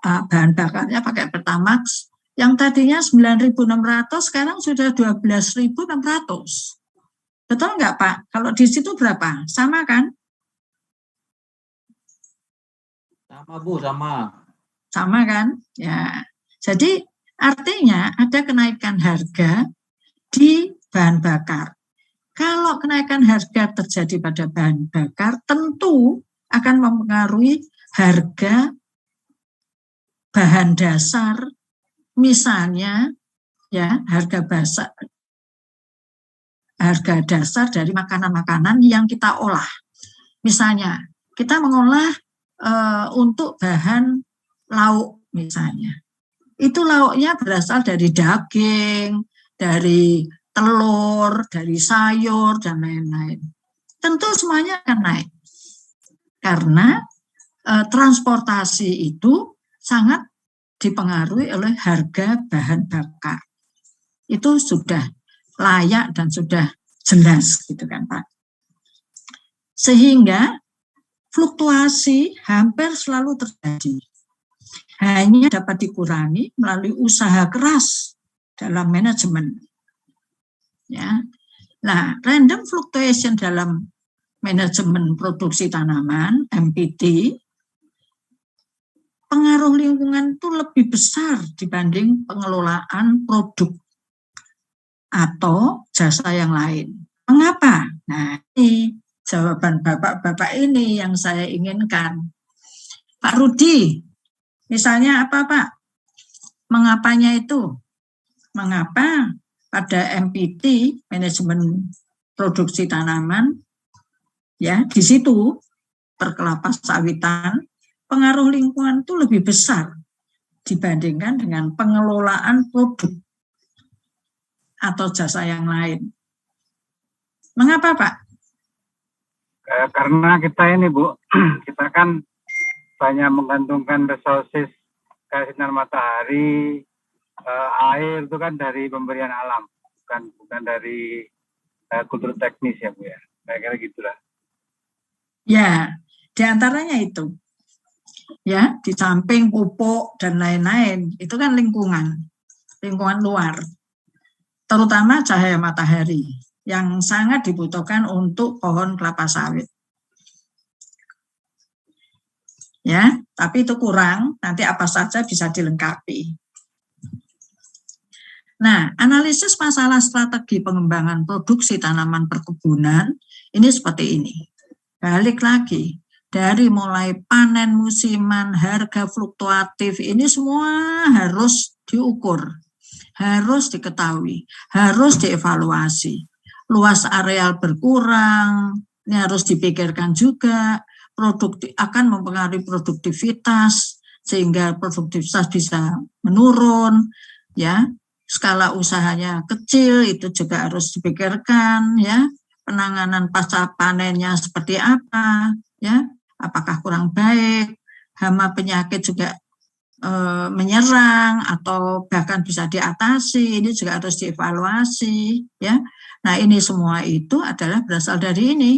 bahan bakarnya pakai Pertamax, yang tadinya 9.600 sekarang sudah 12.600. Betul nggak Pak? Kalau di situ berapa? Sama kan? Sama Bu, sama. Sama kan? Ya. Jadi artinya ada kenaikan harga di bahan bakar. Kalau kenaikan harga terjadi pada bahan bakar, tentu akan mempengaruhi harga bahan dasar, misalnya ya harga dasar dari makanan-makanan yang kita olah. Misalnya kita mengolah untuk bahan lauk misalnya. Itu lauknya berasal dari daging, dari telur, dari sayur, dan lain-lain. Tentu semuanya akan naik. Karena transportasi itu sangat dipengaruhi oleh harga bahan bakar. Itu sudah layak dan sudah jelas gitu kan Pak. Sehingga fluktuasi hampir selalu terjadi. Hanya dapat dikurangi melalui usaha keras dalam manajemen. Ya. Nah, random fluctuation dalam manajemen produksi tanaman, MPT, pengaruh lingkungan itu lebih besar dibanding pengelolaan produk atau jasa yang lain. Mengapa? Nah, ini jawaban bapak-bapak ini yang saya inginkan. Pak Rudi, misalnya apa Pak? Mengapanya itu? Mengapa pada MPT, manajemen produksi tanaman, ya di situ perkelapa sawitan, pengaruh lingkungan itu lebih besar dibandingkan dengan pengelolaan produk atau jasa yang lain. Mengapa Pak? Karena kita ini Bu, kita kan banyak menggantungkan resources kayak sinar matahari, air itu kan dari pemberian alam, bukan dari kultur teknis ya Bu ya. Kira-kira gitulah. Ya, diantaranya itu. Ya, di samping pupuk dan lain-lain, itu kan lingkungan luar. Terutama cahaya matahari yang sangat dibutuhkan untuk pohon kelapa sawit. Ya, tapi itu kurang, nanti apa saja bisa dilengkapi. Nah, analisis masalah strategi pengembangan produksi tanaman perkebunan ini seperti ini. Balik lagi, dari mulai panen musiman, harga fluktuatif, ini semua harus diukur, harus diketahui, harus dievaluasi. Luas areal berkurang, ini harus dipikirkan juga, akan mempengaruhi produktivitas, sehingga produktivitas bisa menurun, ya. Skala usahanya kecil itu juga harus dipikirkan, ya. Penanganan pasca panennya seperti apa, ya. Apakah kurang baik, hama penyakit juga menyerang atau bahkan bisa diatasi, ini juga harus dievaluasi, ya. Nah, ini semua itu adalah berasal dari ini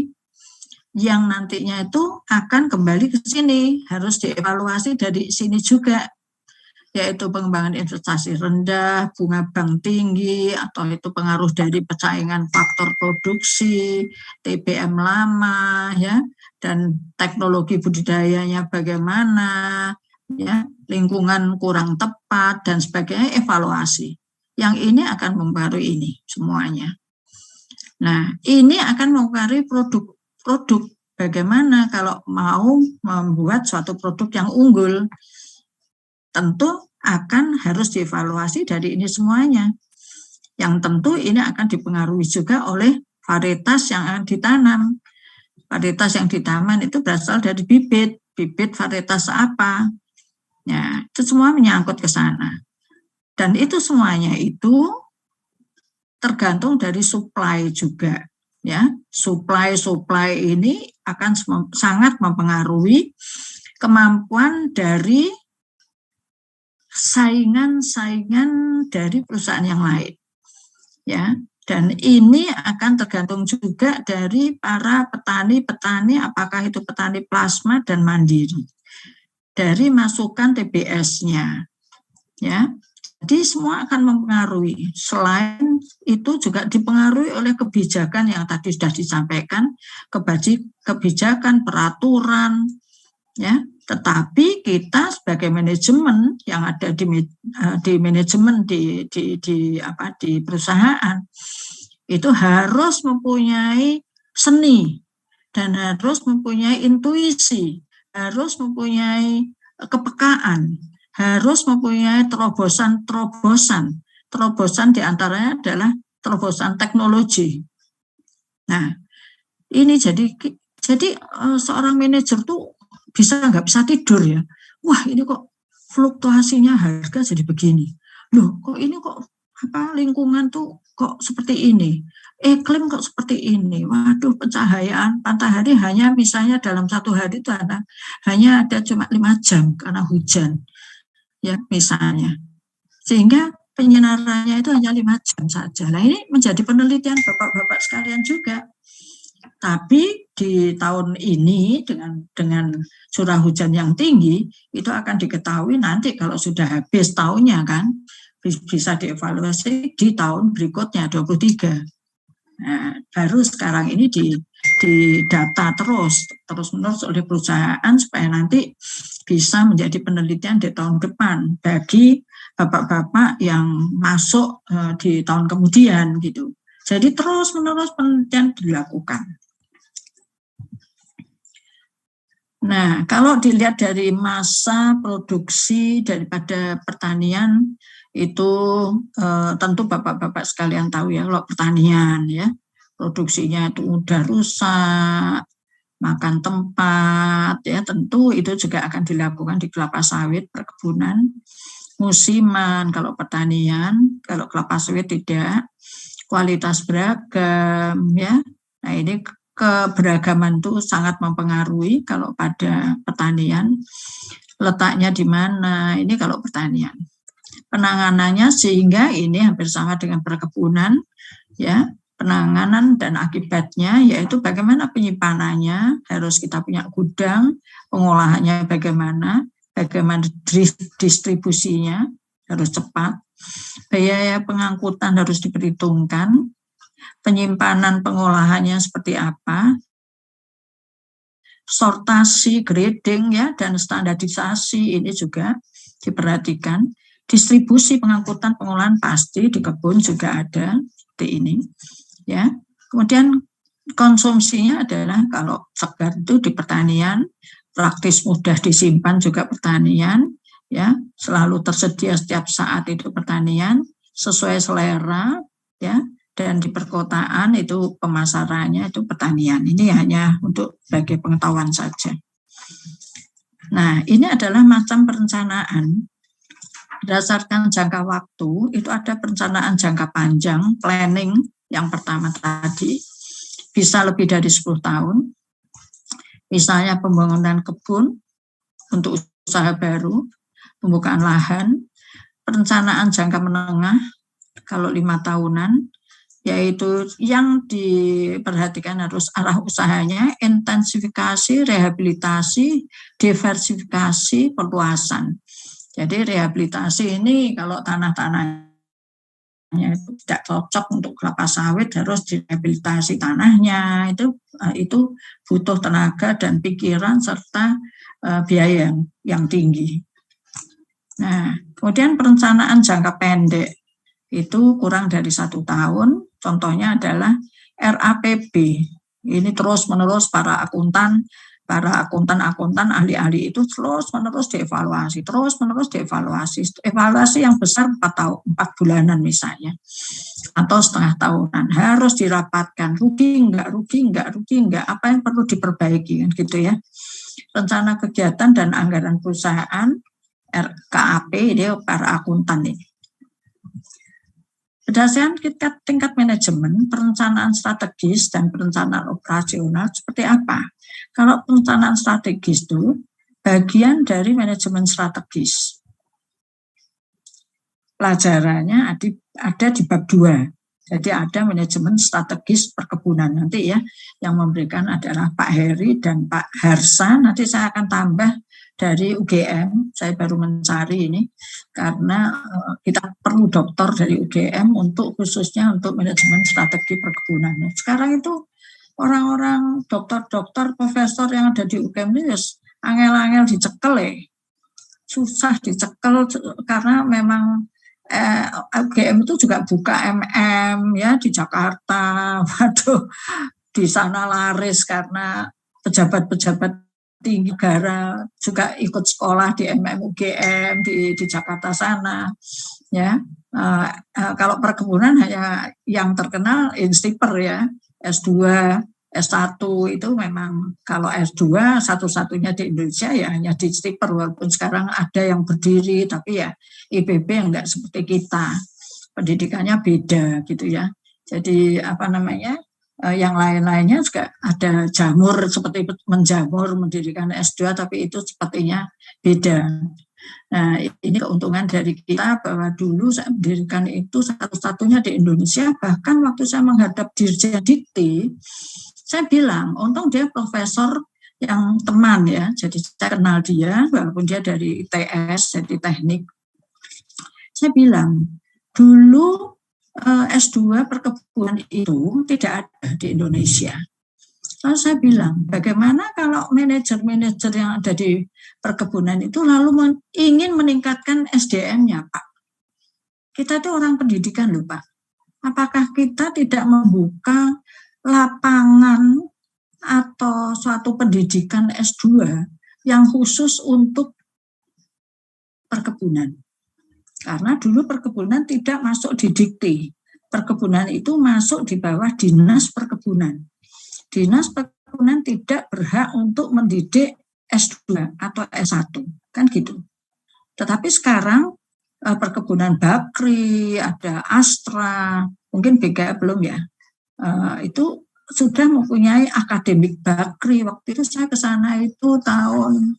yang nantinya itu akan kembali ke sini, harus dievaluasi dari sini juga, yaitu pengembangan investasi rendah, bunga bank tinggi, atau itu pengaruh dari persaingan faktor produksi, TBM lama, ya, dan teknologi budidayanya bagaimana, ya, lingkungan kurang tepat dan sebagainya, evaluasi. Yang ini akan mempengaruhi ini semuanya. Nah, ini akan mempengaruhi produk. Bagaimana kalau mau membuat suatu produk yang unggul? Tentu akan harus dievaluasi dari ini semuanya. Yang tentu ini akan dipengaruhi juga oleh varietas yang akan ditanam. Varietas yang ditanam itu berasal dari bibit varietas apa. Ya, itu semua menyangkut ke sana. Dan itu semuanya itu tergantung dari supply juga. Ya, supply ini akan sangat mempengaruhi kemampuan dari saingan dari perusahaan yang lain, ya. Dan ini akan tergantung juga dari para petani, apakah itu petani plasma dan mandiri, dari masukan TBS-nya, ya. Jadi semua akan mempengaruhi. Selain itu juga dipengaruhi oleh kebijakan yang tadi sudah disampaikan, kebijakan, peraturan, ya. Tetapi kita sebagai manajemen yang ada di manajemen di perusahaan itu harus mempunyai seni dan harus mempunyai intuisi, harus mempunyai kepekaan, harus mempunyai terobosan diantaranya adalah terobosan teknologi. Nah, ini jadi seorang manajer tuh nggak bisa tidur, ya. Wah, ini kok fluktuasinya harga jadi begini. Loh, kok ini kok lingkungan tuh kok seperti ini. Iklim kok seperti ini. Waduh, pencahayaan matahari hanya misalnya dalam satu hari itu hanya ada cuma 5 jam karena hujan. Ya, misalnya. Sehingga penyinarannya itu hanya 5 jam saja. Nah, ini menjadi penelitian Bapak-bapak sekalian juga. Tapi di tahun ini dengan curah hujan yang tinggi itu akan diketahui nanti kalau sudah habis tahunnya, kan bisa dievaluasi di tahun berikutnya 23. Nah, baru sekarang ini di data terus-menerus oleh perusahaan supaya nanti bisa menjadi penelitian di tahun depan bagi bapak-bapak yang masuk di tahun kemudian gitu. Jadi terus-menerus penelitian dilakukan. Nah, kalau dilihat dari masa produksi daripada pertanian itu tentu bapak-bapak sekalian tahu, ya, kalau pertanian, ya, produksinya itu udah rusak, makan tempat, ya, tentu itu juga akan dilakukan di kelapa sawit, perkebunan, musiman kalau pertanian, kalau kelapa sawit tidak, kualitas beragam, ya. Nah, ini keberagaman itu sangat mempengaruhi kalau pada pertanian. Letaknya di mana? Ini kalau pertanian. Penanganannya sehingga ini hampir sama dengan perkebunan, ya. Penanganan dan akibatnya yaitu bagaimana penyimpanannya, harus kita punya gudang, pengolahannya bagaimana distribusinya harus cepat, biaya pengangkutan harus diperhitungkan, penyimpanan pengolahannya seperti apa, sortasi, grading, ya, dan standarisasi ini juga diperhatikan. Distribusi pengangkutan pengolahan pasti di kebun juga ada seperti ini, ya. Kemudian konsumsinya adalah kalau segar itu di pertanian, praktis mudah disimpan juga pertanian, ya, selalu tersedia setiap saat itu pertanian, sesuai selera, ya. Dan di perkotaan itu pemasarannya itu pertanian. Ini hanya untuk sebagai pengetahuan saja. Nah, ini adalah macam perencanaan berdasarkan jangka waktu, itu ada perencanaan jangka panjang, planning yang pertama tadi, bisa lebih dari 10 tahun. Misalnya pembangunan kebun untuk usaha baru, pembukaan lahan, perencanaan jangka menengah, kalau 5 tahunan, yaitu yang diperhatikan harus arah usahanya, intensifikasi, rehabilitasi, diversifikasi, perluasan. Jadi rehabilitasi ini kalau tanah-tanahnya itu tidak cocok untuk kelapa sawit, harus direhabilitasi tanahnya, itu butuh tenaga dan pikiran serta biaya yang tinggi. Nah, kemudian perencanaan jangka pendek itu kurang dari 1 tahun. Contohnya adalah RAPB. Ini terus-menerus para akuntan, ahli-ahli itu terus-menerus dievaluasi. Evaluasi yang besar 4 bulanan misalnya, atau setengah tahunan. Harus dirapatkan, rugi enggak, apa yang perlu diperbaiki, gitu ya. Rencana kegiatan dan anggaran perusahaan, RKAP, ini para akuntan ini. Berdasarkan tingkat manajemen, perencanaan strategis dan perencanaan operasional seperti apa? Kalau perencanaan strategis itu bagian dari manajemen strategis. Pelajarannya ada di bab 2. Jadi ada manajemen strategis perkebunan nanti ya, yang memberikan adalah Pak Heri dan Pak Harsa. Nanti saya akan tambah dari UGM, saya baru mencari ini, karena kita perlu dokter dari UGM untuk khususnya untuk manajemen strategi perkebunan. Sekarang itu orang-orang dokter, profesor yang ada di UGM ini angel-angel dicekel ya, susah dicekel karena memang UGM itu juga buka MM ya di Jakarta. Waduh, di sana laris karena pejabat-pejabat tinggi negara juga ikut sekolah di MM UGM di Jakarta sana ya. Kalau perkebunan hanya yang terkenal Instiper ya, S2, S1 itu memang, kalau S2 satu-satunya di Indonesia ya hanya di Instiper, walaupun sekarang ada yang berdiri, tapi ya IPB enggak seperti kita, pendidikannya beda gitu ya. Jadi yang lain-lainnya juga ada jamur, seperti menjamur mendirikan S2, tapi itu sepertinya beda. Nah, ini keuntungan dari kita bahwa dulu saya mendirikan itu satu-satunya di Indonesia. Bahkan waktu saya menghadap Dirjen Dikti, saya bilang, untung dia profesor yang teman ya, jadi saya kenal dia, walaupun dia dari ITS, jadi teknik. Saya bilang, dulu S2 perkebunan itu tidak ada di Indonesia. Lalu saya bilang, bagaimana kalau manajer-manajer yang ada di perkebunan itu lalu ingin meningkatkan SDM-nya, Pak? Kita itu orang pendidikan loh, Pak. Apakah kita tidak membuka lapangan atau suatu pendidikan S2 yang khusus untuk perkebunan? Karena dulu perkebunan tidak masuk di Dikti. Perkebunan itu masuk di bawah Dinas Perkebunan. Dinas Perkebunan tidak berhak untuk mendidik S2 atau S1. Kan gitu. Tetapi sekarang perkebunan Bakri, ada Astra, mungkin BK belum ya. Itu sudah mempunyai akademik Bakri. Waktu itu saya ke sana itu tahun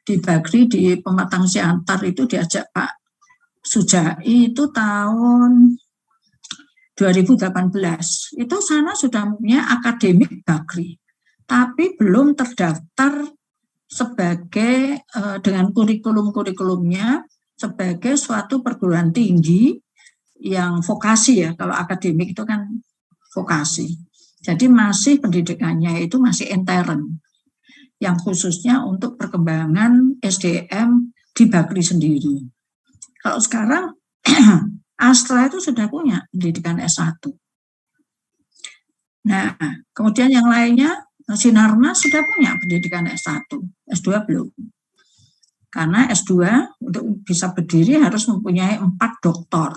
di Bakri, di Pematang Siantar itu diajak Pak Sujai itu tahun 2018. Itu sana sudah punya akademik Bakri, tapi belum terdaftar sebagai dengan kurikulum-kurikulumnya sebagai suatu perguruan tinggi yang vokasi ya. Kalau akademik itu kan vokasi. Jadi masih pendidikannya itu masih intern, yang khususnya untuk perkembangan SDM di Bakri sendiri. Kalau sekarang Astra itu sudah punya pendidikan S1. Nah, kemudian yang lainnya, Sinarmas sudah punya pendidikan S1, S2 belum. Karena S2 untuk bisa berdiri harus mempunyai 4 doktor.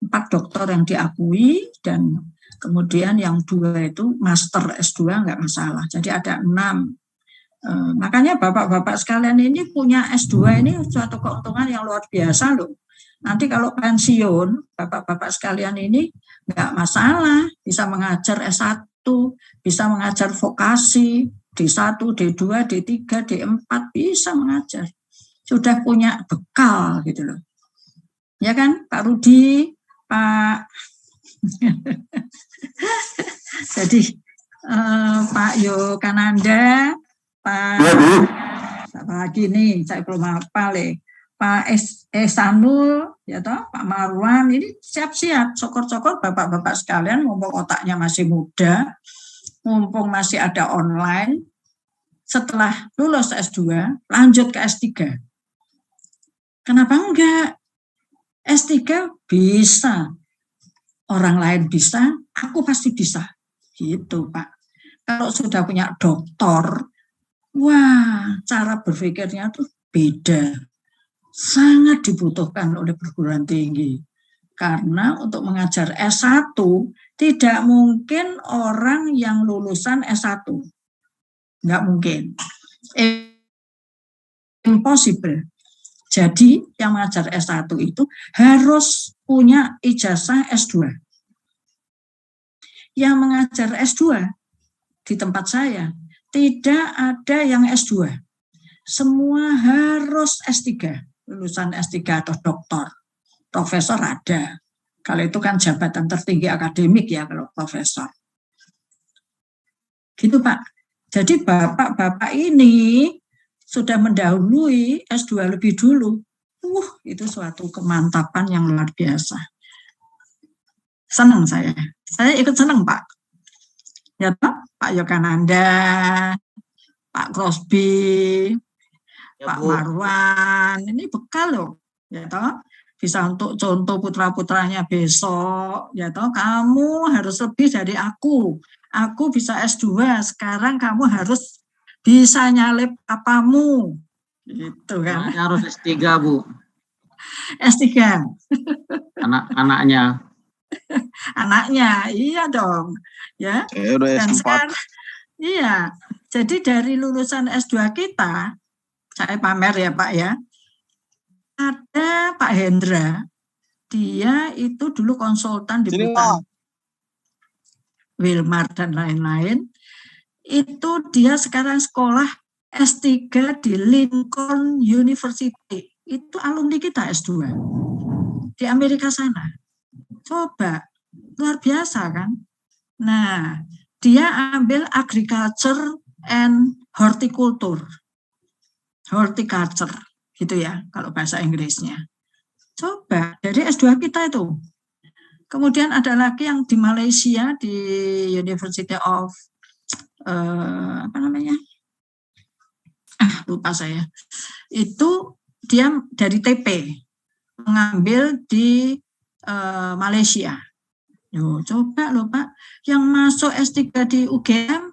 4 doktor yang diakui, dan kemudian yang 2 itu master S2 enggak masalah. Jadi ada 6 Makanya bapak-bapak sekalian ini punya S2 ini suatu keuntungan yang luar biasa loh. Nanti kalau pensiun, bapak-bapak sekalian ini nggak masalah, bisa mengajar S1, bisa mengajar vokasi, D1, D2, D3, D4, bisa mengajar. Sudah punya bekal gitu loh. Ya kan, Pak Rudi, Pak. Jadi Pak Yokananda, Pak lagi nih, saya belum hafal Pak Esanul, ya toh, Pak Marwan, ini siap-siap, cokor-cokor bapak-bapak sekalian, mumpung otaknya masih muda, mumpung masih ada online, setelah lulus S2, lanjut ke S3. Kenapa enggak? S3 bisa, orang lain bisa, aku pasti bisa, gitu Pak. Kalau sudah punya doktor, wah, cara berpikirnya tuh beda. Sangat dibutuhkan oleh perguruan tinggi. Karena untuk mengajar S1, tidak mungkin orang yang lulusan S1. Nggak mungkin. Impossible. Jadi, yang mengajar S1 itu harus punya ijazah S2. Yang mengajar S2 di tempat saya, tidak ada yang S2. Semua harus S3. Lulusan S3 atau doktor. Profesor ada. Kalau itu kan jabatan tertinggi akademik ya kalau profesor. Gitu Pak. Jadi bapak-bapak ini sudah mendahului S2 lebih dulu. Itu suatu kemantapan yang luar biasa. Senang saya. Saya ikut senang Pak. Ya Pak Yokananda, Pak Crosby, ya, Pak Marwan, ini bekal loh, ya toh, bisa untuk contoh putra-putranya besok, ya toh, kamu harus lebih dari aku bisa S2, sekarang kamu harus bisa nyalip apamu, gitu kan. Harus S3 Bu. S3. Anaknya. Anaknya, iya dong, ya. Dan sekarang, iya, jadi dari lulusan S2 kita, saya pamer ya Pak ya, ada Pak Hendra, dia itu dulu konsultan di perusahaan Wilmar dan lain-lain, itu dia sekarang sekolah S3 di Lincoln University, itu alumni kita S2, di Amerika sana. Coba, luar biasa kan? Nah, dia ambil agriculture and horticulture, gitu ya, kalau bahasa Inggrisnya. Coba, dari S2 kita itu. Kemudian ada lagi yang di Malaysia, di University of, lupa saya. Itu dia dari TP, mengambil di Malaysia. Coba loh Pak, yang masuk S3 di UGM,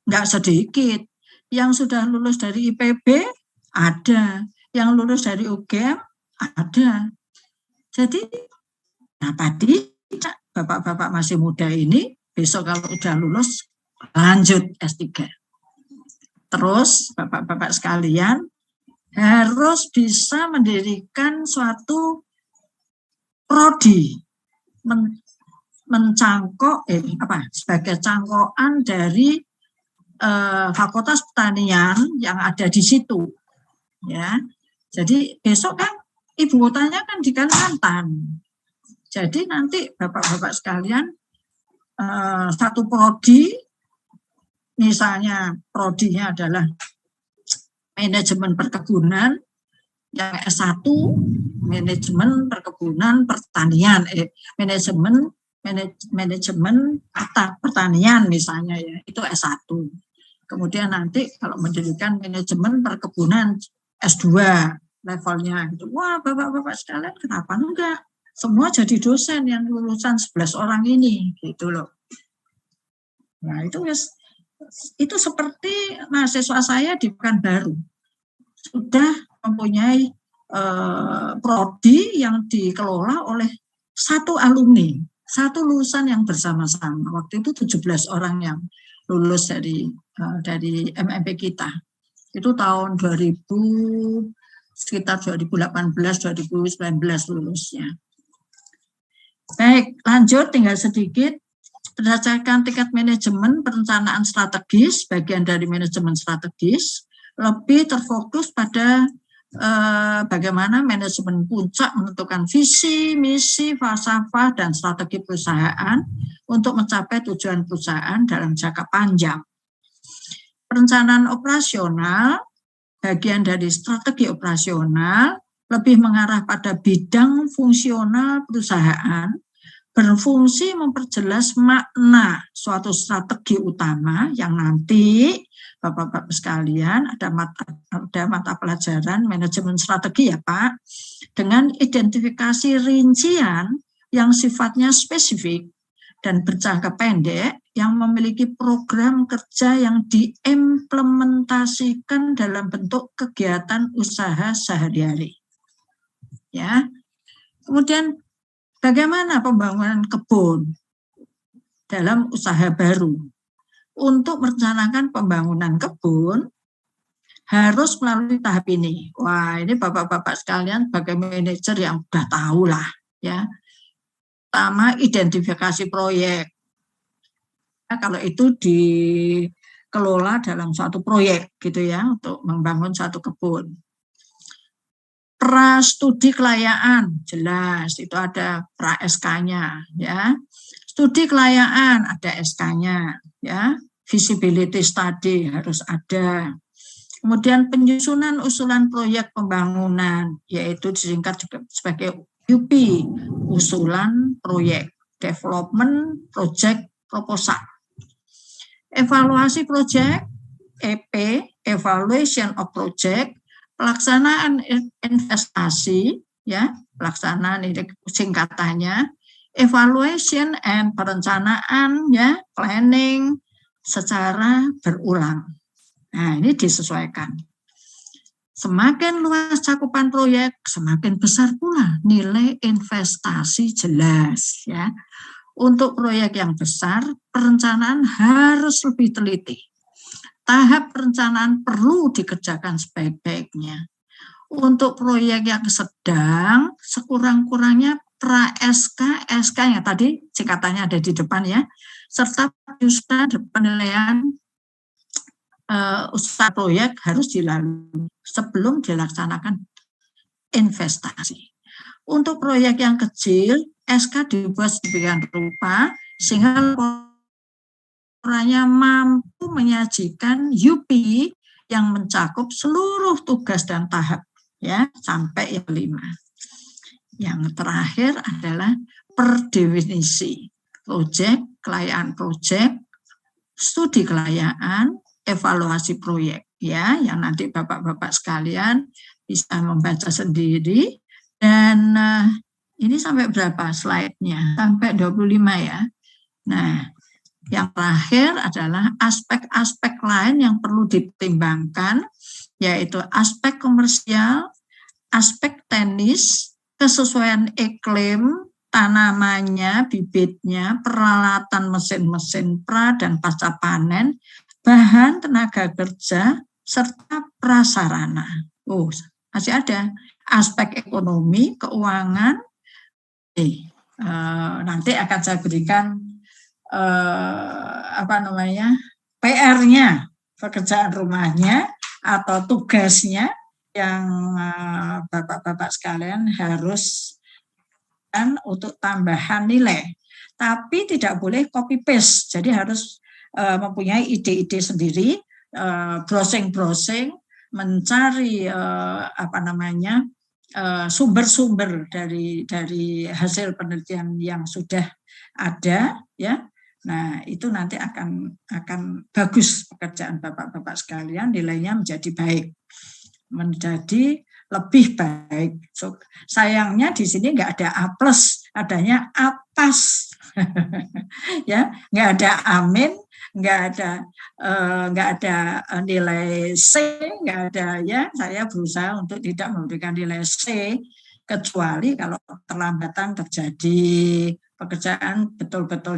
nggak sedikit. Yang sudah lulus dari IPB, ada. Yang lulus dari UGM, ada. Jadi, kenapa tidak bapak-bapak masih muda ini, besok kalau udah lulus, lanjut S3. Terus, bapak-bapak sekalian, harus bisa mendirikan suatu prodi, mencangkok, sebagai cangkokan dari Fakultas Pertanian yang ada di situ, ya. Jadi besok kan ibu kotanya kan di Kalimantan. Jadi nanti bapak-bapak sekalian satu prodi, misalnya prodinya adalah manajemen perkebunan, yang S1 manajemen perkebunan pertanian, manajemen pertanian misalnya ya, itu S1. Kemudian nanti kalau mendirikan manajemen perkebunan S2 levelnya gitu. Wah, bapak-bapak sekalian, kenapa enggak? Semua jadi dosen yang lulusan 11 orang ini gitu loh. Nah, itu seperti mahasiswa saya di Pekanbaru. Sudah mempunyai prodi yang dikelola oleh satu alumni satu lulusan yang bersama-sama. Waktu itu 17 orang yang lulus dari MMP kita. Itu tahun 2000, sekitar 2018-2019 lulusnya. Baik, lanjut tinggal sedikit. Berdasarkan tingkat manajemen perencanaan strategis, bagian dari manajemen strategis, lebih terfokus pada bagaimana manajemen puncak menentukan visi, misi, falsafah, dan strategi perusahaan untuk mencapai tujuan perusahaan dalam jangka panjang. Perencanaan operasional, bagian dari strategi operasional, lebih mengarah pada bidang fungsional perusahaan, berfungsi memperjelas makna suatu strategi utama yang nanti Bapak-Bapak sekalian ada mata pelajaran manajemen strategi ya Pak, dengan identifikasi rincian yang sifatnya spesifik dan berjangka pendek yang memiliki program kerja yang diimplementasikan dalam bentuk kegiatan usaha sehari-hari. Ya. Kemudian bagaimana pembangunan kebun dalam usaha baru? Untuk merencanakan pembangunan kebun harus melalui tahap ini. Wah, ini Bapak-Bapak sekalian sebagai manajer yang sudah tahu lah ya. Pertama, identifikasi proyek. Nah, kalau itu dikelola dalam suatu proyek gitu ya untuk membangun satu kebun. Pra-studi kelayakan, jelas itu ada pra-SK-nya ya. Studi kelayakan ada SK-nya ya. Visibility study harus ada. Kemudian penyusunan usulan proyek pembangunan yaitu disingkat juga sebagai UP, usulan proyek, development project proposal. Evaluasi proyek, EP, evaluation of project, pelaksanaan investasi ya, pelaksanaan ini singkatannya, evaluation and perencanaan ya, planning secara berulang. Nah, ini disesuaikan. Semakin luas cakupan proyek, semakin besar pula nilai investasi jelas ya. Untuk proyek yang besar, perencanaan harus lebih teliti. Tahap perencanaan perlu dikerjakan sebaik-baiknya. Untuk proyek yang sedang, sekurang-kurangnya pra-SK, SK-nya tadi singkatannya ada di depan ya, serta penilaian usaha proyek harus dilalui sebelum dilaksanakan investasi. Untuk proyek yang kecil, SK dibuat sedemikian rupa sehingga laporannya mampu menyajikan UP yang mencakup seluruh tugas dan tahap ya sampai yang 5. Yang terakhir adalah per definisi proyek, kelayakan proyek, studi kelayakan, evaluasi proyek ya, yang nanti Bapak-bapak sekalian bisa membaca sendiri. Dan ini sampai berapa slide-nya? Sampai 25 ya. Nah, yang terakhir adalah aspek-aspek lain yang perlu dipertimbangkan, yaitu aspek komersial, aspek teknis, kesesuaian iklim, tanamannya, bibitnya, peralatan mesin-mesin pra dan pasca panen, bahan tenaga kerja, serta prasarana. Oh, masih ada aspek ekonomi, keuangan. Nanti akan saya berikan PR-nya, pekerjaan rumahnya atau tugasnya yang Bapak-bapak sekalian harus untuk tambahan nilai. Tapi tidak boleh copy paste. Jadi harus mempunyai ide-ide sendiri, browsing-browsing, mencari sumber-sumber dari hasil penelitian yang sudah ada ya. Nah, itu nanti akan bagus pekerjaan Bapak-bapak sekalian, nilainya menjadi baik. Menjadi lebih baik. So, sayangnya di sini nggak ada A+, adanya A+. Ya, nggak ada amin, nggak ada nilai C, nggak ada ya. Saya berusaha untuk tidak memberikan nilai C kecuali kalau terlambatan terjadi pekerjaan betul-betul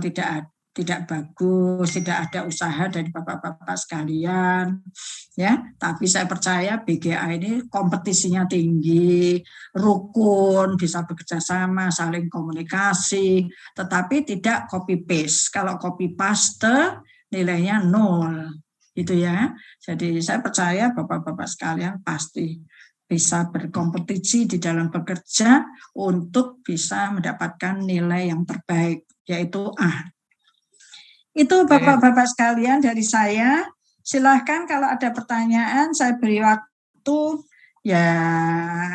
tidak bagus, tidak ada usaha dari bapak-bapak sekalian, ya. Tapi saya percaya BGA ini kompetisinya tinggi, rukun, bisa bekerja sama, saling komunikasi, tetapi tidak copy paste. Kalau copy paste nilainya 0, gitu ya. Jadi saya percaya bapak-bapak sekalian pasti bisa berkompetisi di dalam bekerja untuk bisa mendapatkan nilai yang terbaik, yaitu A. Itu bapak-bapak sekalian dari saya. Silahkan kalau ada pertanyaan, saya beri waktu. Ya,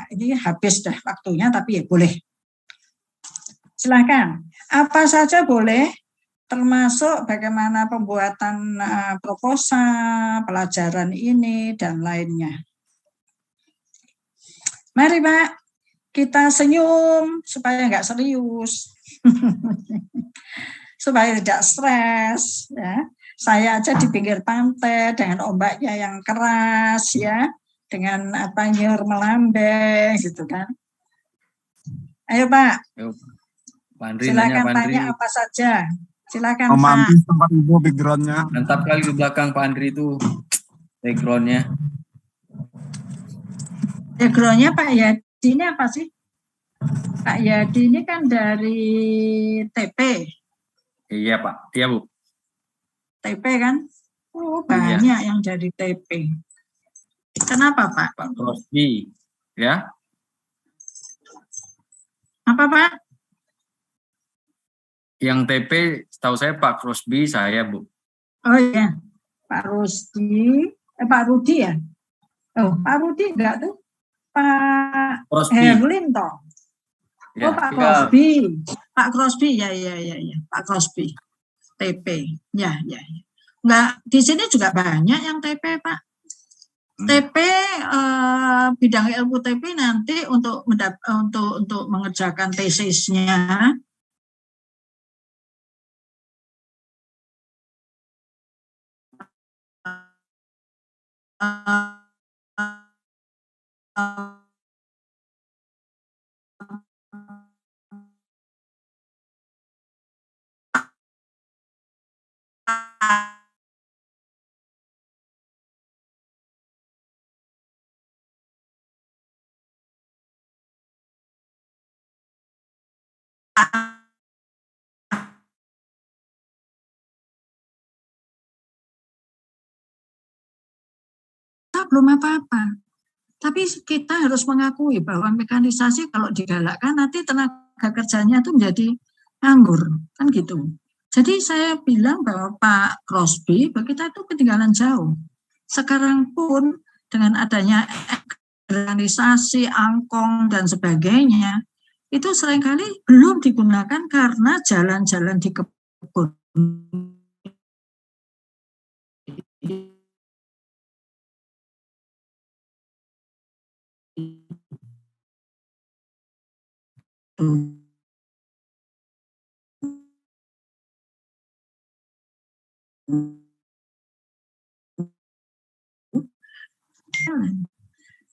ini habis dah waktunya, tapi ya boleh. Silahkan. Apa saja boleh, termasuk bagaimana pembuatan proposal, pelajaran ini, dan lainnya. Mari Pak, kita senyum supaya nggak serius. Supaya tidak stres, ya. Saya aja di pinggir pantai dengan ombaknya yang keras, ya, dengan nyur melambeng, gitu kan. Ayo Pak, silakan tanya apa saja. Silakan Pak. Tempat Ibu backgroundnya. Mantap kali di belakang Pak Andri itu backgroundnya. Backgroundnya Pak Yadi ini apa sih? Pak Yadi ini kan dari TP. Iya Pak, iya Bu. TP kan? Oh, banyak iya. Yang dari TP. Kenapa Pak? Pak Crosby, ya? Apa Pak? Yang TP, setahu saya Pak Crosby, saya Bu. Oh iya, Pak Rusdi, Pak Rudi ya? Oh, Pak Rudi enggak tuh? Pak Herlin toh? Ya, oh Pak Crosby, Pak Crosby ya, Pak Crosby, TP, ya. Enggak, di sini juga banyak yang TP Pak. TP bidang ilmu TP nanti untuk mengerjakan tesisnya. Belum apa-apa. Tapi kita harus mengakui bahwa mekanisasi kalau digalakkan nanti tenaga kerjanya itu menjadi nganggur, kan gitu. Jadi saya bilang bahwa Pak Crosby, kita itu ketinggalan jauh. Sekarang pun dengan adanya organisasi, angkong, dan sebagainya, itu seringkali belum digunakan karena jalan-jalan di kebun.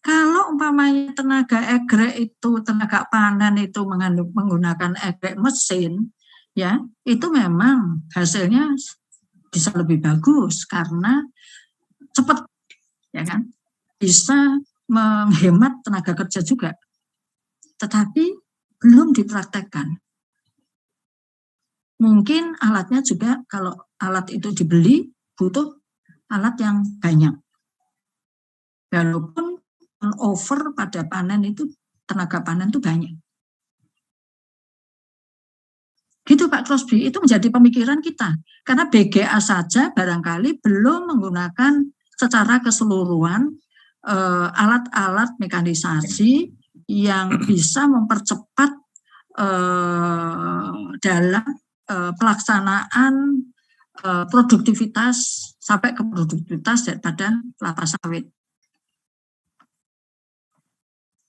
Kalau umpamanya tenaga egrek itu, tenaga panen itu menggunakan egrek mesin, ya itu memang hasilnya bisa lebih bagus karena cepat, ya kan, bisa menghemat tenaga kerja juga. Tetapi belum dipraktekkan. Mungkin alatnya juga kalau alat itu dibeli butuh alat yang banyak. Walaupun over pada panen itu tenaga panen itu banyak. Gitu Pak Crosby, itu menjadi pemikiran kita. Karena BGA saja barangkali belum menggunakan secara keseluruhan alat-alat mekanisasi yang bisa mempercepat dalam pelaksanaan produktivitas sampai ke produktivitas daripada kelapa sawit.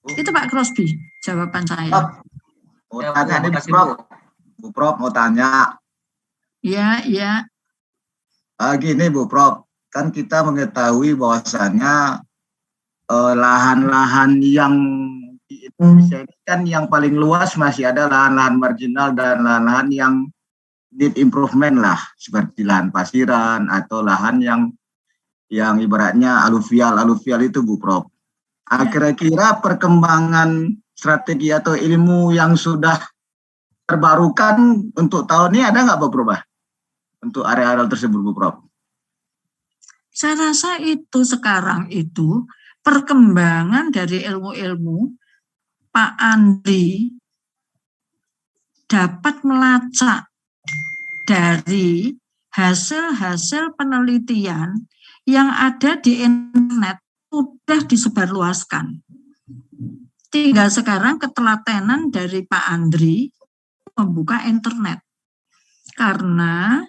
Itu Pak Crosby jawaban saya. Mau tanya nih Bu Prof, mau tanya. Iya. Gini Bu Prof, kan kita mengetahui bahwasannya lahan-lahan yang di Indonesia ini kan yang paling luas masih ada lahan-lahan marginal dan lahan-lahan yang need improvement lah, seperti lahan pasiran atau lahan yang ibaratnya aluvial itu Bu Prof. Kira-kira perkembangan strategi atau ilmu yang sudah terbarukan untuk tahun ini ada nggak Bu Prof? Untuk area-area tersebut Bu Prof? Saya rasa itu sekarang itu perkembangan dari ilmu-ilmu Pak Andri dapat melacak dari hasil-hasil penelitian yang ada di internet sudah disebarluaskan. Tinggal sekarang ketelatenan dari Pak Andri membuka internet. Karena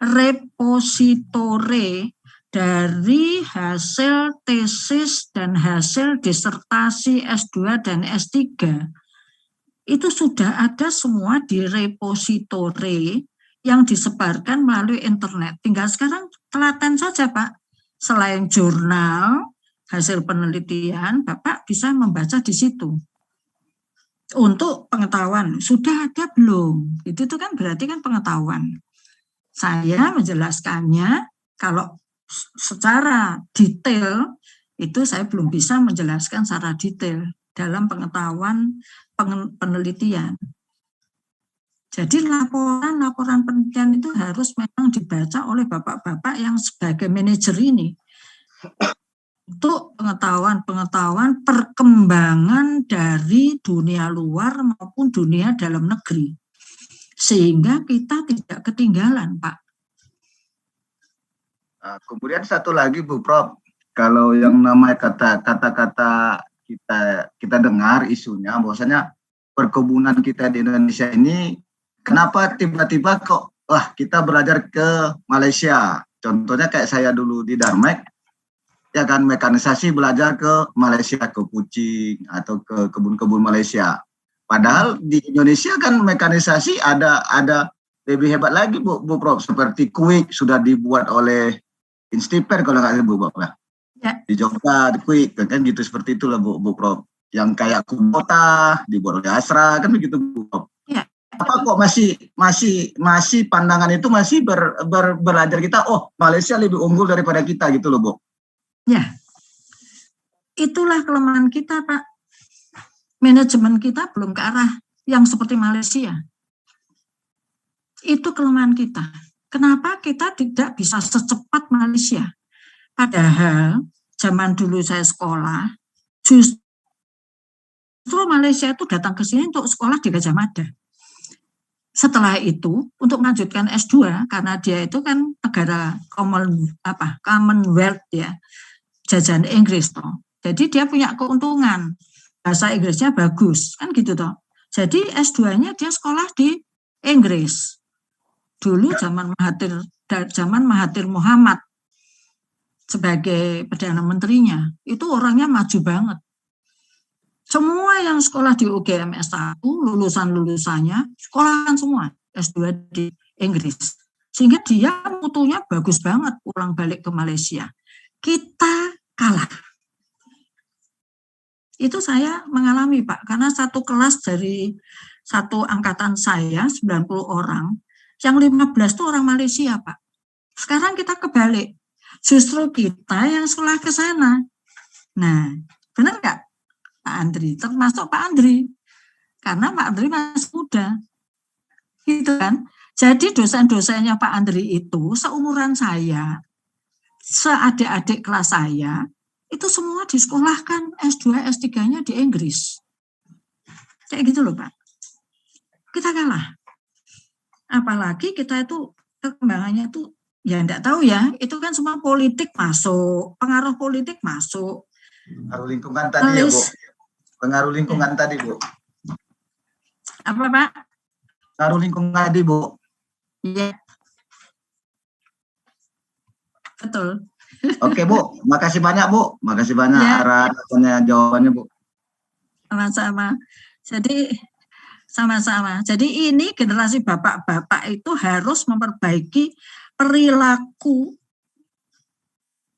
repositore dari hasil tesis dan hasil disertasi S2 dan S3 itu sudah ada semua di repositore yang disebarkan melalui internet. Tinggal sekarang telaten saja Pak. Selain jurnal, hasil penelitian, Bapak bisa membaca di situ. Untuk pengetahuan, sudah ada belum? Itu kan berarti kan pengetahuan. Saya menjelaskannya, kalau secara detail, itu saya belum bisa menjelaskan secara detail dalam pengetahuan penelitian. Jadi laporan penelitian itu harus memang dibaca oleh bapak-bapak yang sebagai manajer ini. Untuk pengetahuan perkembangan dari dunia luar maupun dunia dalam negeri. Sehingga kita tidak ketinggalan, Pak. Nah, kemudian satu lagi Bu Prof, kalau yang namanya kata-kata kita dengar isunya, bahwasanya perkebunan kita di Indonesia ini kenapa tiba-tiba kok kita belajar ke Malaysia. Contohnya kayak saya dulu di Darmek, ya kan mekanisasi belajar ke Malaysia, ke Kuching atau ke kebun-kebun Malaysia. Padahal di Indonesia kan mekanisasi ada lebih hebat lagi Bu Prof, seperti Quick sudah dibuat oleh Instiper kalau nggak salah Bu Prof. Ya. Di Jogja, di Quick kan gitu, seperti itulah Bu Prof. Yang kayak Kubota dibuat oleh Astra kan begitu Bu Prof. Ya. Apa kok masih pandangan itu masih belajar kita, Malaysia lebih unggul daripada kita gitu loh Bu. Ya, itulah kelemahan kita Pak. Manajemen kita belum ke arah yang seperti Malaysia. Itu kelemahan kita. Kenapa kita tidak bisa secepat Malaysia? Padahal zaman dulu saya sekolah, justru Malaysia itu datang ke sini untuk sekolah di Gajah Mada. Setelah itu, untuk melanjutkan S2, karena dia itu kan negara Commonwealth ya, jajahan Inggris toh. Jadi dia punya keuntungan, bahasa Inggrisnya bagus, kan gitu toh. Jadi S2-nya dia sekolah di Inggris. Dulu zaman Mahathir Muhammad sebagai Perdana Menterinya, itu orangnya maju banget. Semua yang sekolah di UGM S1, lulusan-lulusannya, sekolahan semua S2 di Inggris. Sehingga dia mutunya bagus banget pulang balik ke Malaysia. Kita kalah. Itu saya mengalami Pak, karena satu kelas dari satu angkatan saya, 90 orang, yang 15 itu orang Malaysia Pak. Sekarang kita kebalik. Justru kita yang sekolah ke sana. Nah, benar nggak? Pak Andri, termasuk Pak Andri, karena Pak Andri masih muda, gitu kan? Jadi dosen-dosennya Pak Andri itu seumuran saya, seadik-adik kelas saya, itu semua disekolahkan S2, S3-nya di Inggris, kayak gitu loh Pak. Kita kalah, apalagi kita itu perkembangannya itu ya enggak tahu ya, itu kan semua politik masuk, pengaruh politik masuk. Pengaruh lingkungan tadi ya Bu. Pengaruh lingkungan tadi Bu. Apa Pak? Pengaruh lingkungan tadi Bu. Iya. Betul. Oke Bu, makasih banyak Bu. Makasih banyak arahannya, jawabannya Bu. Sama-sama. Jadi sama-sama. Jadi ini generasi bapak-bapak itu harus memperbaiki perilaku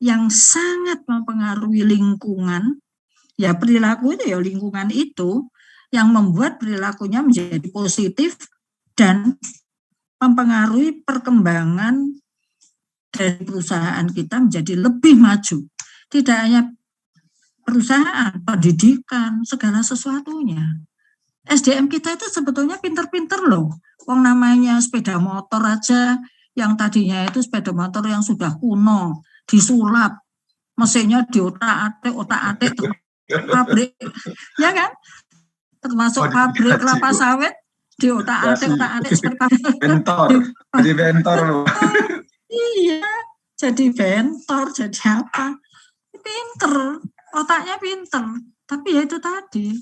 yang sangat mempengaruhi lingkungan Ya perilaku itu ya lingkungan itu yang membuat perilakunya menjadi positif dan mempengaruhi perkembangan dari perusahaan kita menjadi lebih maju. Tidak hanya perusahaan, pendidikan, segala sesuatunya. SDM kita itu sebetulnya pinter-pinter loh. Wong namanya sepeda motor aja, yang tadinya itu sepeda motor yang sudah kuno, disulap, mesinnya otak-atik pabrik, ya kan? Termasuk pabrik kelapa sawit, di otak-atik seperti pabrik. Jadi bentor loh. Iya, jadi bentor, jadi apa? Pinter, otaknya pinter. Tapi ya itu tadi,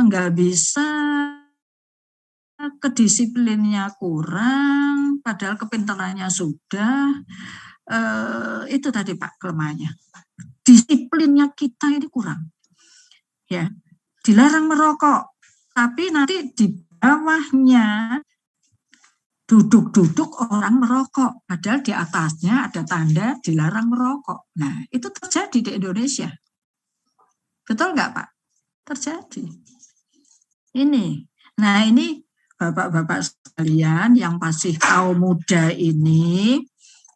nggak bisa, kedisiplinnya kurang, padahal kepintarannya sudah. Itu tadi Pak kelemahannya. Disiplinnya kita ini kurang. Ya, dilarang merokok, tapi nanti di bawahnya duduk-duduk orang merokok, padahal di atasnya ada tanda dilarang merokok. Nah, itu terjadi di Indonesia. Betul nggak Pak? Terjadi. Ini. Nah, ini Bapak-bapak sekalian yang masih kaum muda ini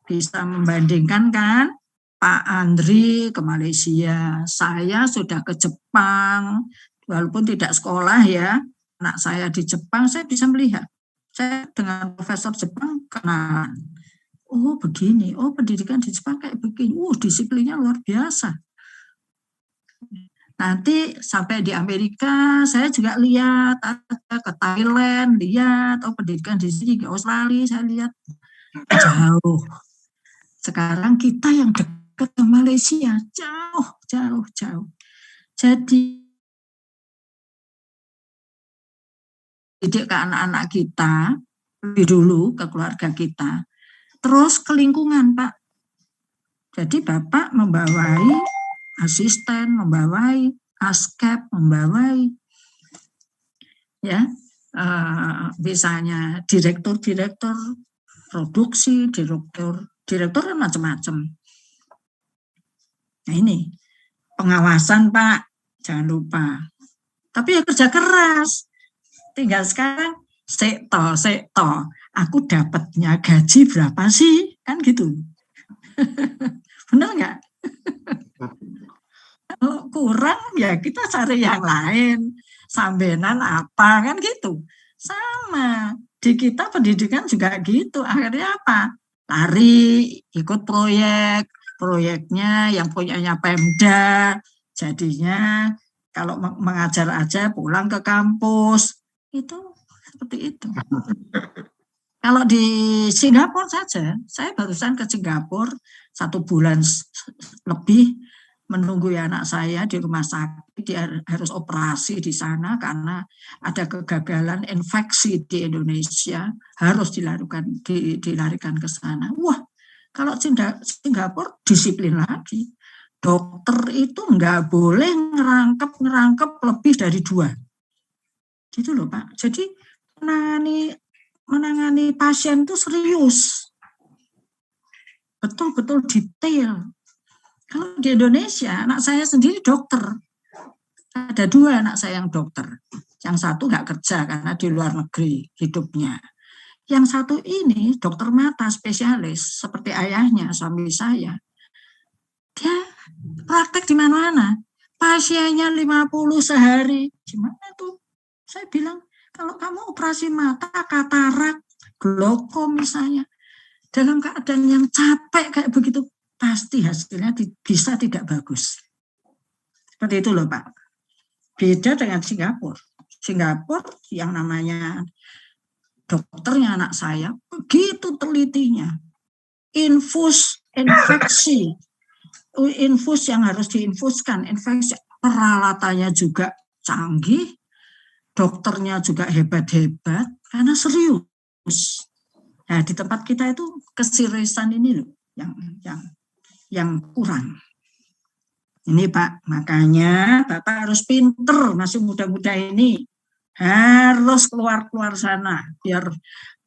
bisa membandingkan kan, Pak Andri ke Malaysia, saya sudah ke Jepang, walaupun tidak sekolah ya, anak saya di Jepang, saya bisa melihat. Saya dengan profesor Jepang kenalan. Oh begini, oh pendidikan di Jepang kayak begini, disiplinnya luar biasa. Nanti sampai di Amerika, saya juga lihat, ke Thailand, lihat, pendidikan di sini, ke Australia, saya lihat jauh. Sekarang kita yang dekat ke Malaysia, jauh. Jadi, didik ke anak-anak kita, lebih dulu ke keluarga kita, terus ke lingkungan, Pak. Jadi Bapak membawai asisten, membawai askep, membawai ya, misalnya direktur produksi, direktur kan macam-macam. Nah ini pengawasan Pak, jangan lupa. Tapi ya kerja keras. Tinggal sekarang sekto, aku dapatnya gaji berapa sih? Kan gitu. Benar nggak? Kalau kurang ya kita cari yang lain, sambenan apa kan gitu. Sama di kita pendidikan juga gitu. Akhirnya apa? Lari ikut proyeknya yang punyanya Pemda. Jadinya kalau mengajar aja pulang ke kampus itu seperti itu. Kalau di Singapura saja, saya barusan ke Singapura 1 bulan lebih. Menunggu anak saya di rumah sakit, dia harus operasi di sana karena ada kegagalan infeksi di Indonesia, harus dilarikan ke sana. Wah, kalau Singapura disiplin lagi. Dokter itu nggak boleh ngerangkep lebih dari 2. Gitu loh Pak. Jadi menangani pasien itu serius. Betul-betul detail. Kalau di Indonesia, anak saya sendiri dokter. Ada 2 anak saya yang dokter. Yang satu nggak kerja karena di luar negeri hidupnya. Yang satu ini dokter mata spesialis, seperti ayahnya, suami saya. Dia praktek di mana-mana. Pasiennya 50 sehari. Gimana tuh? Saya bilang, kalau kamu operasi mata, katarak, glaukom misalnya, dalam keadaan yang capek kayak begitu, pasti hasilnya bisa tidak bagus. Seperti itu loh Pak. Beda dengan Singapura. Singapura yang namanya dokternya anak saya, begitu telitinya. Infus yang harus diinfuskan, infeksi, peralatannya juga canggih, dokternya juga hebat-hebat, karena serius. Nah di tempat kita itu keseriusan ini loh, yang kurang. Ini Pak, makanya Bapak harus pinter, masih muda-muda ini. Harus keluar sana, biar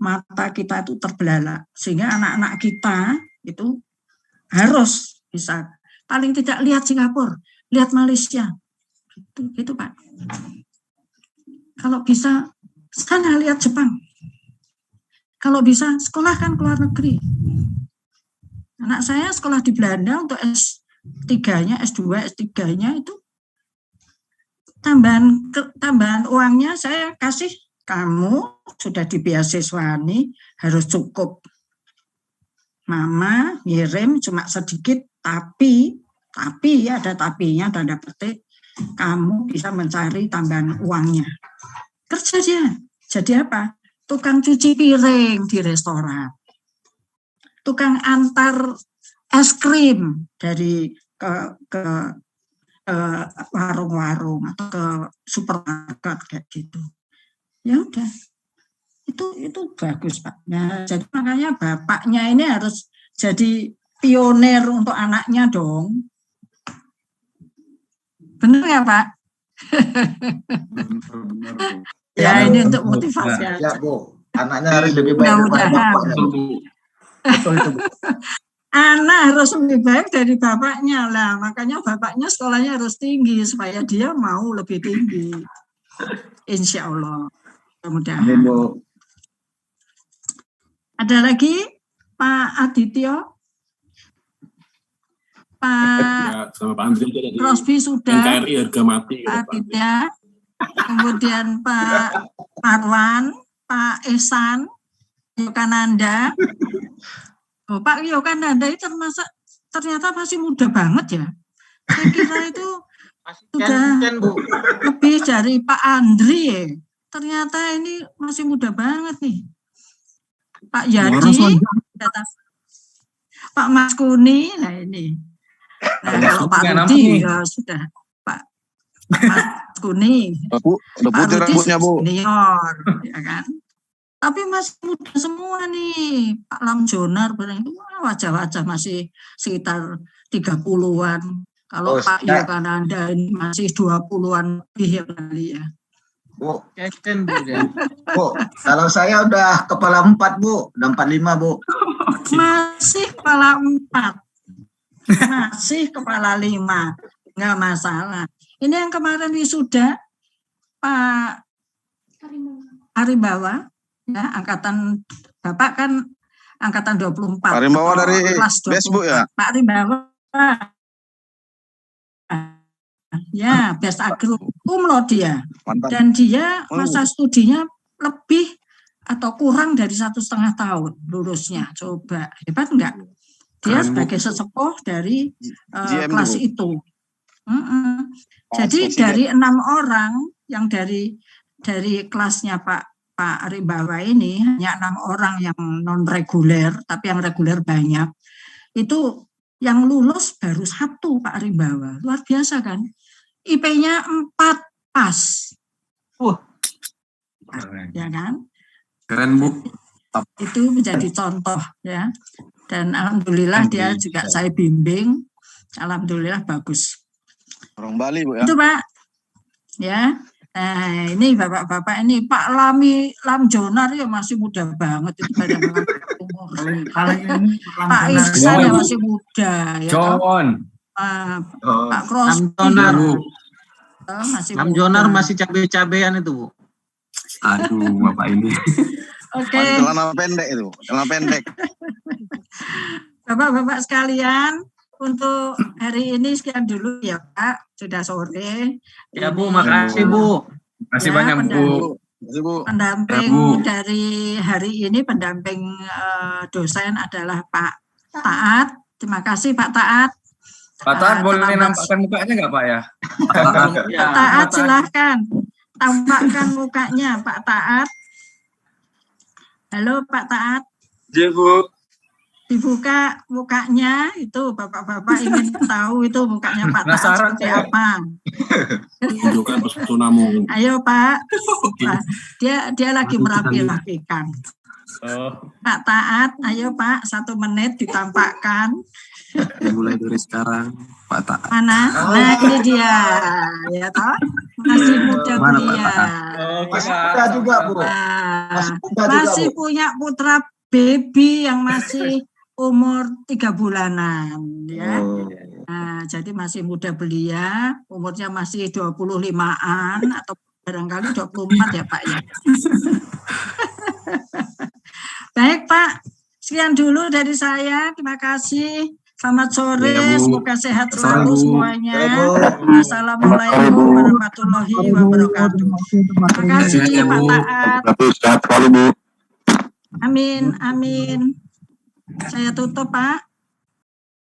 mata kita itu terbelalak. Sehingga anak-anak kita itu harus bisa, paling tidak lihat Singapura. lihat Malaysia. Gitu Pak. Kalau bisa sana lihat Jepang. Kalau bisa sekolahkan ke luar negeri. Anak saya sekolah di Belanda untuk S3-nya, S2, S3-nya itu tambahan uangnya saya kasih, kamu sudah dibeasiswani harus cukup. Mama ngirim cuma sedikit, tapi ada tapinya, tanda petik, kamu bisa mencari tambahan uangnya. Kerja dia. Jadi apa? Tukang cuci piring di restoran. Tukang antar es krim dari ke warung-warung atau ke supermarket kayak gitu. Ya udah. Itu bagus Pak. Nah, jadi makanya bapaknya ini harus jadi pionir untuk anaknya dong. Benar ya Pak? Ya, ini untuk motivasi aja. Ya Bu, anaknya harus lebih baik daripada bapaknya. Betul itu Bu. Anak harus lebih baik dari bapaknya lah, makanya bapaknya sekolahnya harus tinggi supaya dia mau lebih tinggi. Insya Allah. Mudah-mudahan. Amin Bu. Ada lagi Pak Adityo? Pak sama Pak Andri dari Crosby sudah. NKRI harga mati. Pak Aditya. Kemudian Pak Marwan, Pak Ihsan, Yogananda. Oh, Pak Yogananda itu ternyata masih muda banget ya. Saya kira itu sudah lebih dari Pak Andri ya. Ternyata ini masih muda banget nih. Pak Yadi, Pak Mas Kuni, nah ini. Nah, kalau Pak Rudi ya sudah Pak Mas Kuni, Pak Rudi senior, ya kan. Tapi masih muda semua nih, Pak Lamjonar, wajah-wajah masih sekitar 30-an. Kalau Pak Yogananda ini masih 20-an lebih ya kali ya. Bu, Bu, kalau saya udah kepala 4 Bu, udah 45 Bu. Masih kepala 4, masih kepala 5, nggak masalah. Ini yang kemarin wisuda Pak Arimbawa, ya, angkatan Bapak kan angkatan 24. Arimbawa dari kelas 24. Bu ya? Pak Arimbawa. Ya, best agro loh dia. Mantap. Dan dia masa studinya lebih atau kurang dari 1,5 tahun lulusnya. Coba, hebat enggak? Dia sebagai sesepuh dari kelas itu. Jadi dari 6 orang yang dari kelasnya Pak Arimbawa ini, hanya 6 orang yang non reguler, tapi yang reguler banyak. Itu yang lulus baru 1 Pak Arimbawa. Luar biasa kan? IP-nya 4 pas. Ya kan? Keren Bu. Itu menjadi contoh ya. Dan alhamdulillah dia juga saya bimbing. Alhamdulillah bagus. Orang Bali Bu ya. Itu Pak. Ya. Nah, ini bapak-bapak ini Pak Lamjonar ya masih muda banget itu pada umur. Pak Ihsan ya masih muda ya. John. Pak Crosby masih Lamjonar masih cabe-cabean itu Bu. Aduh, Bapak ini. Oke. Celana pendek itu, celana pendek. Bapak-bapak sekalian, untuk hari ini sekian dulu ya Pak, sudah sore. Ya Bu, makasih Bu. Makasih banyak Bu. Pendamping dari hari ini, pendamping dosen adalah Pak Taat. Terima kasih Pak Taat. Pak Taat boleh nampakkan mukanya nggak Pak ya? Pak Taat silahkan. Tampakkan mukanya Pak Taat. Halo Pak Taat. Ya Bu. Dibuka mukanya, itu bapak-bapak ingin tahu itu mukanya Pak Taat seperti apa. Tunjukkan pesonamu. Ayo Pak. Dia lagi merapi-rapikan. Pak Taat, ayo Pak, 1 menit ditampakkan. Mulai dari sekarang, Pak Taat. Mana? Nah ini dia, ya toh? Masih muda kuliah. Masih muda juga Bu. Masih punya putra baby yang masih umur 3 bulanan ya. Oh. Nah, jadi masih muda belia, umurnya masih 25-an atau barangkali 24 ya Pak ya. Baik Pak, sekian dulu dari saya. Terima kasih. Selamat sore, Ya, Bu. semoga sehat selalu Bu. semuanya. Ya, Bu. Assalamualaikum warahmatullahi wabarakatuh. Terima kasih Ya, Pak Bu. Taat. Sehat selalu, Bu. Amin, amin. Saya tutup Pak.